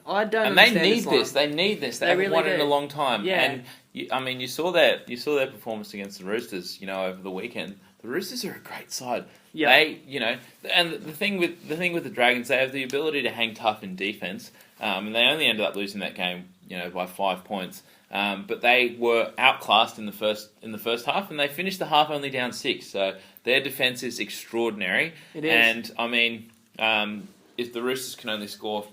I don't understand they need this. They need this. They haven't really won do. it in a long time. Yeah. And you saw their performance against the Roosters. Over the weekend. The Roosters are a great side. Yeah. And the thing with the Dragons, they have the ability to hang tough in defense. And they only ended up losing that game, by 5 points. But they were outclassed in the first half, and they finished the half only down 6. So their defense is extraordinary. It is. And if the Roosters can only score,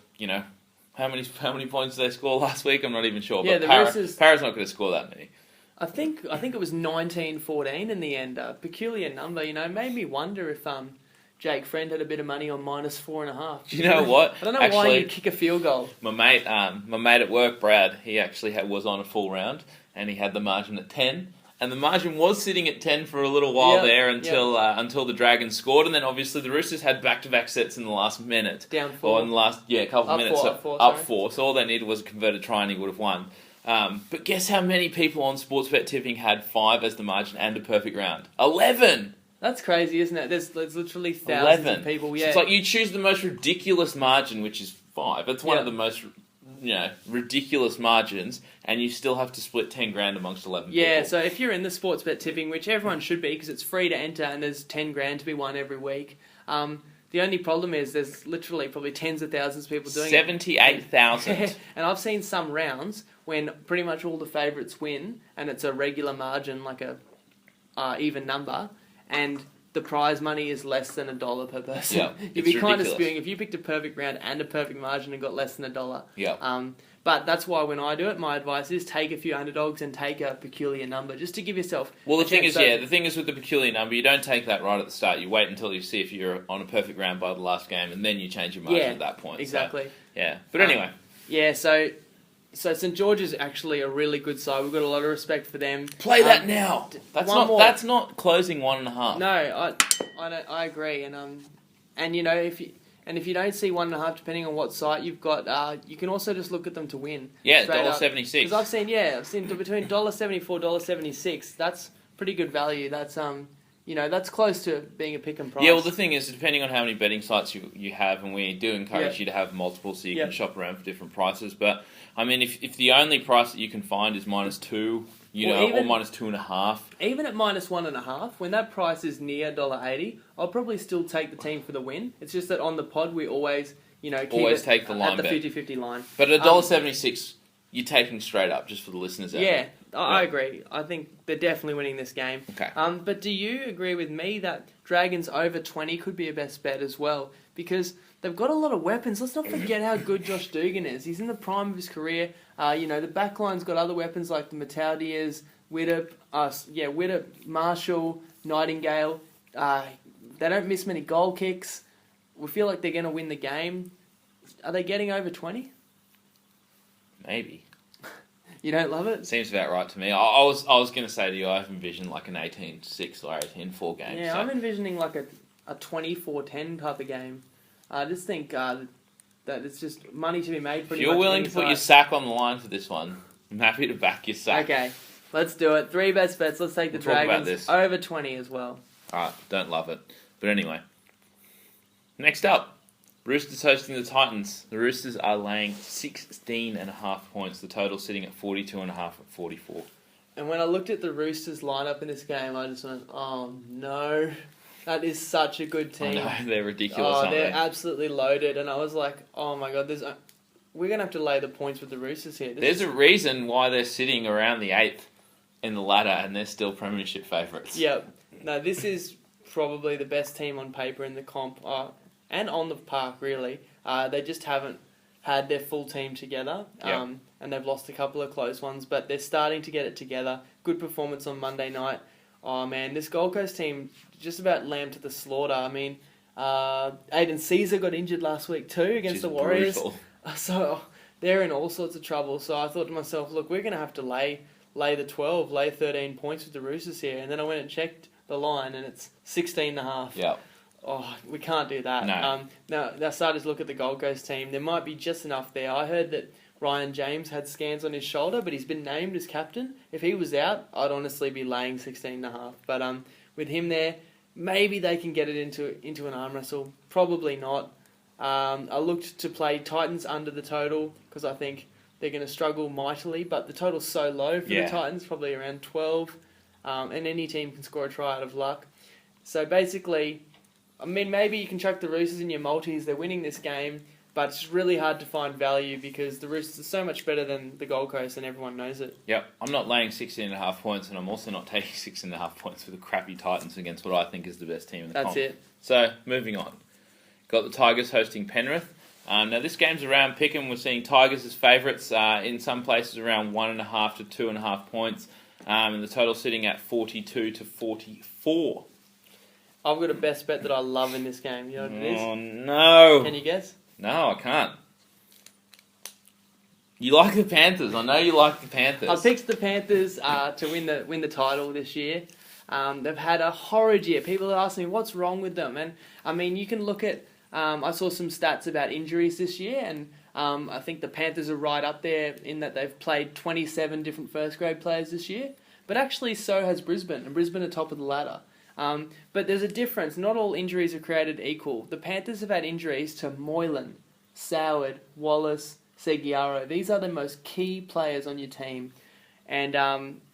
how many points did they score last week? I'm not even sure. Yeah, but Roosters. Para's not going to score that many. I think it was 19-14 in the end. A peculiar number, made me wonder if Jake Friend had a bit of money on minus 4.5. Do you know what? I don't know why you kick a field goal. My mate at work, Brad, he actually was on a full round, and he had the margin at 10. And the margin was sitting at 10 for a little while there until the Dragons scored, and then obviously the Roosters had back-to-back sets in the last minute. Down 4. Or in the last couple of minutes. Up 4. So all they needed was a converted try, and he would have won. But guess how many people on Sportsbet tipping had 5 as the margin and a perfect round? 11! That's crazy, isn't it? There's literally thousands of people. Yeah. So it's like you choose the most ridiculous margin, which is 5. It's one of the most ridiculous margins, and you still have to split 10 grand amongst 11 people. Yeah, so if you're in the Sportsbet tipping, which everyone should be because it's free to enter and there's 10 grand to be won every week, the only problem is there's literally probably tens of thousands of people doing 78,000. it. And I've seen some rounds when pretty much all the favourites win and it's a regular margin, like a even number, and the prize money is less than $1 per person. Yeah, You'd be kind of spewing if you picked a perfect round and a perfect margin and got less than $1. Yeah. But that's why when I do it, my advice is take a few underdogs and take a peculiar number just to give yourself. Well, the thing is with the peculiar number, you don't take that right at the start. You wait until you see if you're on a perfect round by the last game, and then you change your margin at that point. Exactly. So, but anyway. So St George is actually a really good side. We've got a lot of respect for them. Play that now. That's not closing 1.5. No, I agree, and if you don't see 1.5, depending on what site you've got, you can also just look at them to win. Yeah, $1.76. Because I've seen between $1.74, $1.76. That's pretty good value. That's that's close to being a pick and price. Yeah, well, the thing is, depending on how many betting sites you have, and we do encourage you to have multiple so you can shop around for different prices. But, I mean, if the only price that you can find is -2, or minus 2.5. Even at minus 1.5, when that price is near $1.80, I'll probably still take the team for the win. It's just that on the pod, we always, take the line at the bet. 50-50 line. But at $1.76, you're taking straight up, just for the listeners out there. Yeah, I agree. I think they're definitely winning this game. Okay. But do you agree with me that Dragons over 20 could be a best bet as well? Because they've got a lot of weapons. Let's not forget how good Josh Dugan is. He's in the prime of his career. The backline's got other weapons like the Mataudiers, Widdop, Marshall, Nightingale. They don't miss many goal kicks. We feel like they're going to win the game. Are they getting over 20? Maybe. You don't love it? Seems about right to me. I was going to say to you, I've envisioned like an 18-6 or 18-4 game. Yeah, so. I'm envisioning like a 24-10 type of game. I just think that it's just money to be made. If you're willing to put your sack on the line for this one, I'm happy to back your sack. Okay, let's do it. 3 best bets. Let's take the Dragons over 20 as well. Alright, don't love it. But anyway, next up. Roosters hosting the Titans. The Roosters are laying 16.5 points. The total sitting at 42.5 at 44. And when I looked at the Roosters lineup in this game, I just went, oh no, that is such a good team. I know, they're ridiculous, aren't they're they? absolutely loaded. And I was like, oh my god, we're going to have to lay the points with the Roosters here. There's a reason why they're sitting around the 8th in the ladder and they're still premiership favourites. Yep. No, this is probably the best team on paper in the comp. And on the park, really. They just haven't had their full team together. And they've lost a couple of close ones, but they're starting to get it together. Good performance on Monday night. Oh, man, this Gold Coast team just about lamb to the slaughter. I mean, Aiden Caesar got injured last week too against the Warriors. Brutal. So they're in all sorts of trouble. So I thought to myself, look, we're going to have to lay the 12, lay 13 points with the Roosters here. And then I went and checked the line, and it's 16.5. Yeah. Oh, we can't do that. No. Now I started to look at the Gold Coast team. There might be just enough there. I heard that Ryan James had scans on his shoulder, but he's been named as captain. If he was out, I'd honestly be laying 16.5. But with him there, maybe they can get it into an arm wrestle. Probably not. I looked to play Titans under the total because I think they're going to struggle mightily, but the total's so low for the Titans, probably around 12. And any team can score a try out of luck. So basically, I mean, maybe you can chuck the Roosters in your multis. They're winning this game, but it's really hard to find value because the Roosters are so much better than the Gold Coast and everyone knows it. Yep, I'm not laying 16.5 points, and I'm also not taking 6.5 points for the crappy Titans against what I think is the best team in the comp. That's it. So, moving on. Got the Tigers hosting Penrith. Now, this game's around pick'em. We're seeing Tigers as favourites in some places around 1.5 to 2.5 points, and the total sitting at 42 to 44. I've got a best bet that I love in this game. You know what it is? Oh, no. Can you guess? No, I can't. You like the Panthers. I know you like the Panthers. I picked the Panthers to win the title this year. They've had a horrid year. People are asking me, what's wrong with them? And, I mean, you can look at... I saw some stats about injuries this year, and I think the Panthers are right up there in that they've played 27 different first-grade players this year. But actually, so has Brisbane, and Brisbane are top of the ladder. But there's a difference. Not all injuries are created equal. The Panthers have had injuries to Moylan, Soward, Wallace, Seguiaro. These are the most key players on your team. And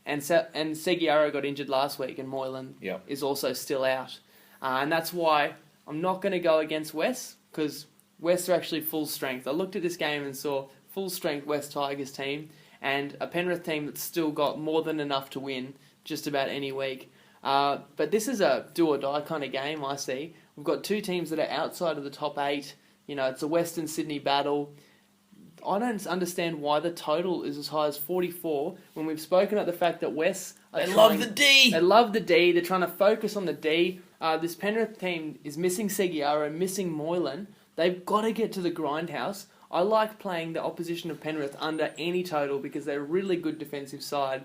Seguiaro got injured last week, and Moylan is also still out. And that's why I'm not going to go against West, because West are actually full strength. I looked at this game and saw full strength West Tigers team, and a Penrith team that's still got more than enough to win just about any week. But this is a do-or-die kind of game, I see. We've got two teams that are outside of the top 8. You know, it's a Western Sydney battle. I don't understand why the total is as high as 44 when we've spoken about the fact that West... They love the D! They love the D. They're trying to focus on the D. This Penrith team is missing Seguiaro, missing Moylan. They've got to get to the grindhouse. I like playing the opposition of Penrith under any total because they're a really good defensive side.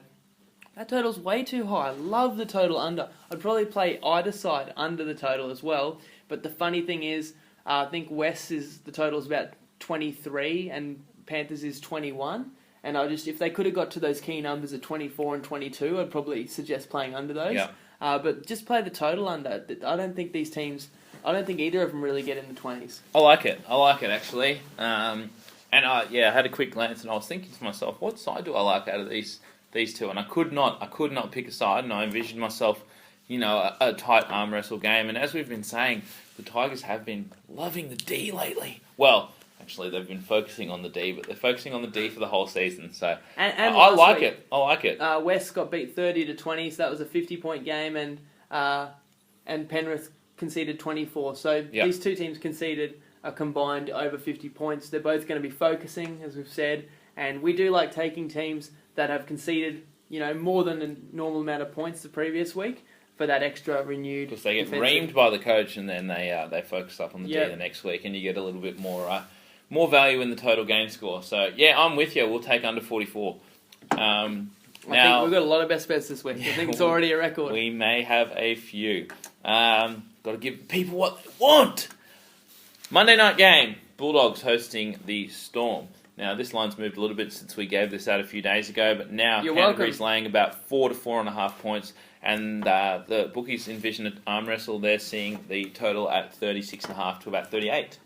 That total's way too high. I love the total under. I'd probably play either side under the total as well. But the funny thing is, I think West the total is about 23 and Panthers is 21. And if they could have got to those key numbers of 24 and 22, I'd probably suggest playing under those. Yeah. But just play the total under. I don't think either of them really get in the 20s. I like it actually. And I had a quick glance and I was thinking to myself, what side do I like out of these two? And I could not pick a side, and I envisioned myself, a tight arm wrestle game. And as we've been saying, the Tigers have been loving the D lately. Well, Actually, they've been focusing on the D, but they're focusing on the D for the whole season. So and I like it. I like it. West got beat 30-20, so that was a 50-point game, and Penrith conceded 24. So these two teams conceded a combined over 50 points. They're both going to be focusing, as we've said, and we do like taking teams that have conceded, more than a normal amount of points the previous week for that extra renewed. Because they get reamed by the coach, and then they focus up on the D the next week, and you get a little bit more value in the total game score. So yeah, I'm with you. We'll take under 44. I think we've got a lot of best bets this week. I think it's already a record. We may have a few. Got to give people what they want. Monday night game. Bulldogs hosting the Storm. Now, this line's moved a little bit since we gave this out a few days ago, but now Canterbury's laying about 4 to 4.5 points, and the bookies envision an arm wrestle. They're seeing the total at 36.5 to about 38.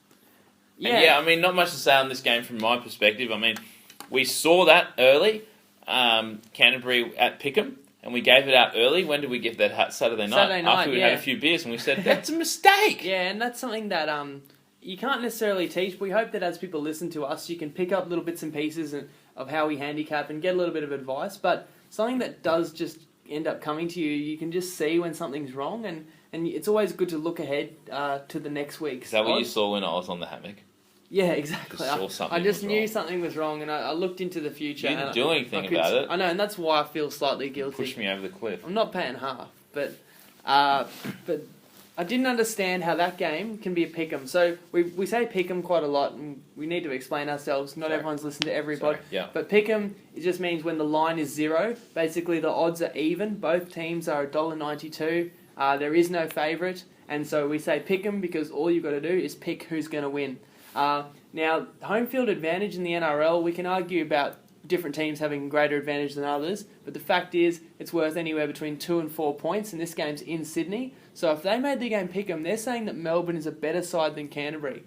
Yeah. And not much to say on this game from my perspective. We saw that early, Canterbury at Pickham, and we gave it out early. When did we give that Saturday night? After we had a few beers, and we said, that's a mistake. Yeah, and that's something that you can't necessarily teach. We hope that as people listen to us, you can pick up little bits and pieces of how we handicap and get a little bit of advice. But something that does just end up coming to you, you can just see when something's wrong, and it's always good to look ahead to the next week. Is that what you saw when I was on the hammock? Yeah, exactly. I just knew something was wrong, and I looked into the future. You didn't do anything about it. I know, and that's why I feel slightly guilty. Push me over the cliff. I'm not paying half, but I didn't understand how that game can be a pick'em. So we say pick'em quite a lot, and we need to explain ourselves. Not everyone's listened to every pod. Yeah. But pick'em, it just means when the line is 0, basically the odds are even. Both teams are $1.92. There is no favourite, and so we say pick'em because all you've got to do is pick who's going to win. Now, home field advantage in the NRL, we can argue about different teams having greater advantage than others, but the fact is it's worth anywhere between 2 and 4 points, and this game's in Sydney. So if they made the game pick'em, they're saying that Melbourne is a better side than Canterbury.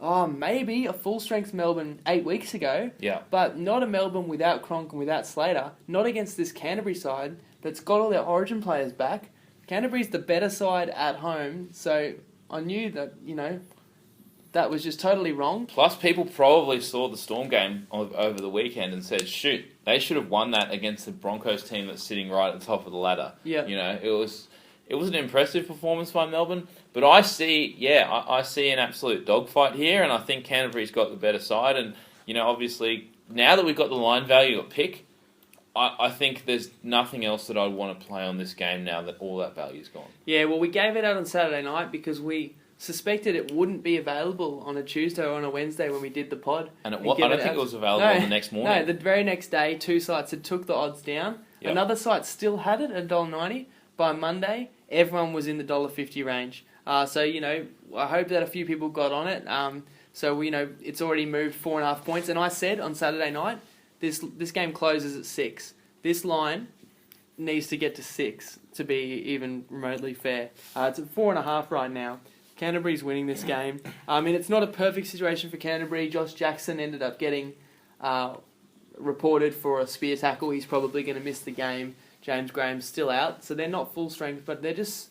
Oh, maybe a full-strength Melbourne 8 weeks ago, but not a Melbourne without Cronk and without Slater, not against this Canterbury side that's got all their origin players back. Canterbury's the better side at home, so I knew that, that was just totally wrong. Plus, people probably saw the Storm game over the weekend and said, shoot, they should have won that against the Broncos team that's sitting right at the top of the ladder. Yeah. It was an impressive performance by Melbourne, but I see an absolute dogfight here, and I think Canterbury's got the better side, and, obviously, now that we've got the line value at pick, I think there's nothing else that I'd want to play on this game now that all that value's gone. Yeah, well, we gave it out on Saturday night because we suspected it wouldn't be available on a Tuesday or on a Wednesday when we did the pod. And I don't think it was available on the next morning. No, the very next day, 2 sites had took the odds down. Yep. Another site still had it at $1.90. By Monday, everyone was in the $1.50 range. So, I hope that a few people got on it. So, it's already moved 4.5 points. And I said on Saturday night, this game closes at 6. This line needs to get to 6 to be even remotely fair. It's at 4.5 right now. Canterbury's winning this game. It's not a perfect situation for Canterbury. Josh Jackson ended up getting reported for a spear tackle. He's probably going to miss the game. James Graham's still out, so they're not full strength, but they're just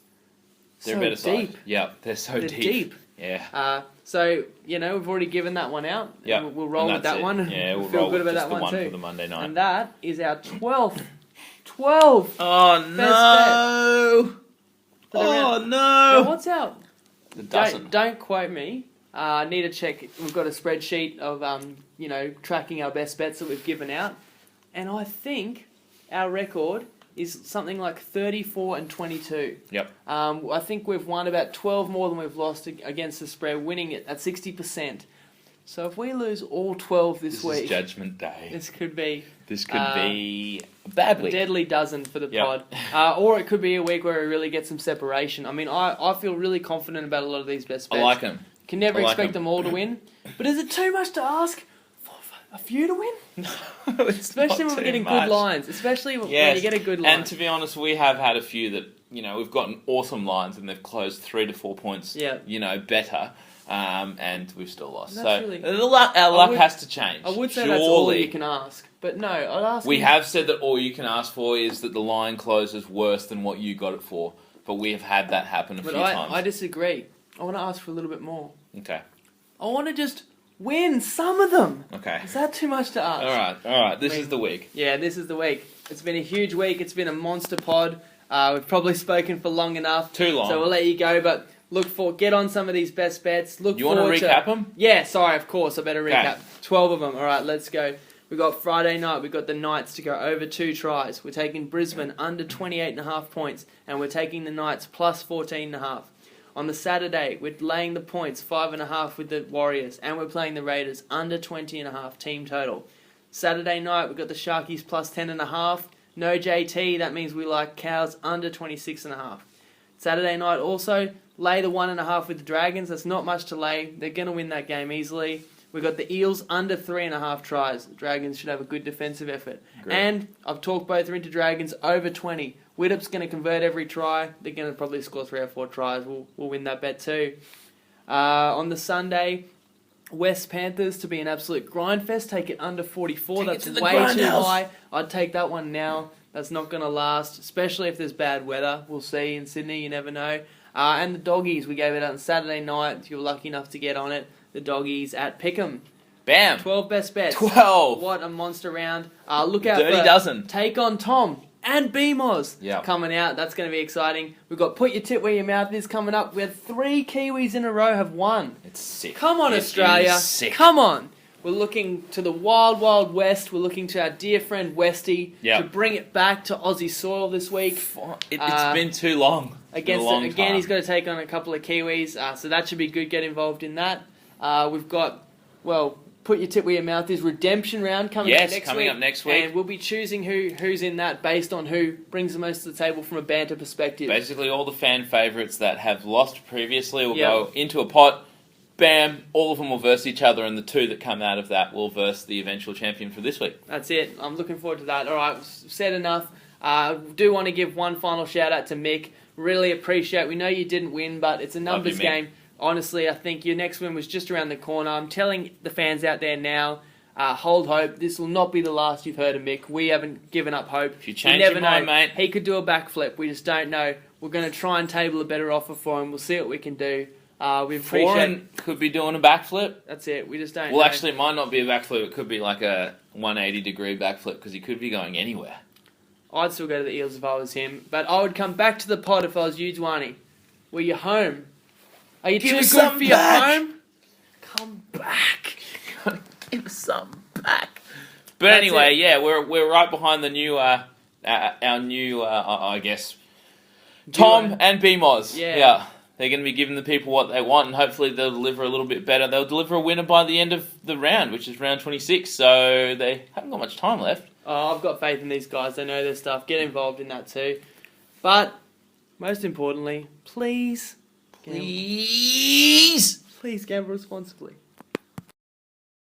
so better deep. Side. Yeah, they're deep. Yeah. So, we've already given that one out. Yeah. We'll roll with that one. Yeah, we'll feel roll good with about just that one too. For the Monday night. And that is our 12th. 12! Oh, no! Oh, no! Now, what's out? It doesn't. Don't quote me. I need to check. We've got a spreadsheet of, tracking our best bets that we've given out. And I think our record is something like 34 and 22. Yep. I think we've won about 12 more than we've lost against the spread, winning it at 60%. So if we lose all 12 this week... This is Judgment Day. This could be a bad week. A deadly dozen for the pod. Or it could be a week where we really get some separation. I feel really confident about a lot of these best bets. I like them. Can never expect them all to win. But is it too much to ask for a few to win? No, especially when we're getting good lines. Especially when you get a good line. And to be honest, we have had a few that, we've gotten awesome lines and they've closed 3 to 4 points, better. And we've still lost. So our luck has to change. I would say that's all you can ask. But no, I'd ask We have said that all you can ask for is that the line closes worse than what you got it for. But we have had that happen a few times. I disagree. I want to ask for a little bit more. Okay. I want to just win some of them. Okay. Is that too much to ask? All right. This is the week. Yeah, this is the week. It's been a huge week. It's been a monster pod. We've probably spoken for long enough. Too long. So we'll let you go, but get on some of these best bets. You want to recap them? Yeah, sorry, of course. I better recap. 12 of them. All right, let's go. We got Friday night. We got the Knights to go over 2 tries. We're taking Brisbane under 28.5 points, and we're taking the Knights plus 14.5. On the Saturday, we're laying the points 5.5 with the Warriors, and we're playing the Raiders under 20.5 team total. Saturday night, we've got the Sharkies plus 10.5. No JT, that means we like Cows under 26.5. Saturday night also, lay the 1.5 with the Dragons. That's not much to lay. They're going to win that game easily. We've got the Eels under 3.5 tries. The Dragons should have a good defensive effort. Great. And I've talked both into Dragons over 20. Widdop's going to convert every try. They're going to probably score 3 or 4 tries. We'll win that bet too. On the Sunday, West Panthers to be an absolute grind fest. Take it under 44. That's way too high. I'd take that one now. That's not going to last, especially if there's bad weather. We'll see in Sydney. You never know. And the Doggies, we gave it out on Saturday night. If you were lucky enough to get on it, the Doggies at Pickham. Bam! 12 best bets. 12! What a monster round. Look out Dirty for dozen. Take on Tom and BMOS Yep. coming out. That's going to be exciting. We've got Put Your Tip Where Your Mouth Is coming up. We had 3 Kiwis in a row have won. It's sick. Come on, Australia. Sick. Come on. We're looking to the wild, wild west. We're looking to our dear friend Westy to bring it back to Aussie soil this week. It's been too long. Again, he's got to take on a couple of Kiwis, so that should be good. Get involved in that. We've got, Put Your Tip Where Your Mouth Is redemption round coming up next week. And we'll be choosing who's in that based on who brings the most to the table from a banter perspective. Basically, all the fan favourites that have lost previously will go into a pot. Bam, all of them will verse each other, and the 2 that come out of that will verse the eventual champion for this week. That's it. I'm looking forward to that. All right, said enough. Do want to give one final shout out to Mick. Really appreciate. We know you didn't win, but it's a numbers game. Honestly, I think your next win was just around the corner. I'm telling the fans out there now, hold hope. This will not be the last you've heard of Mick. We haven't given up hope. If you change your mind, mate. He could do a backflip. We just don't know. We're going to try and table a better offer for him. We'll see what we can do. We appreciate. Foreign could be doing a backflip. That's it. We just don't know. Well, actually, it might not be a backflip. It could be like a 180-degree backflip because he could be going anywhere. I'd still go to the Eels if I was him. But I would come back to the pod if I was you, Dwani. Were you home? Are you too good for your home? Come back. Give us some back. But anyway, we're right behind the new, our new, I guess, Tom and BMOS. Yeah. They're going to be giving the people what they want, and hopefully they'll deliver a little bit better. They'll deliver a winner by the end of the round, which is round 26, so they haven't got much time left. Oh, I've got faith in these guys. They know their stuff. Get involved in that too. But, most importantly, please gamble responsibly.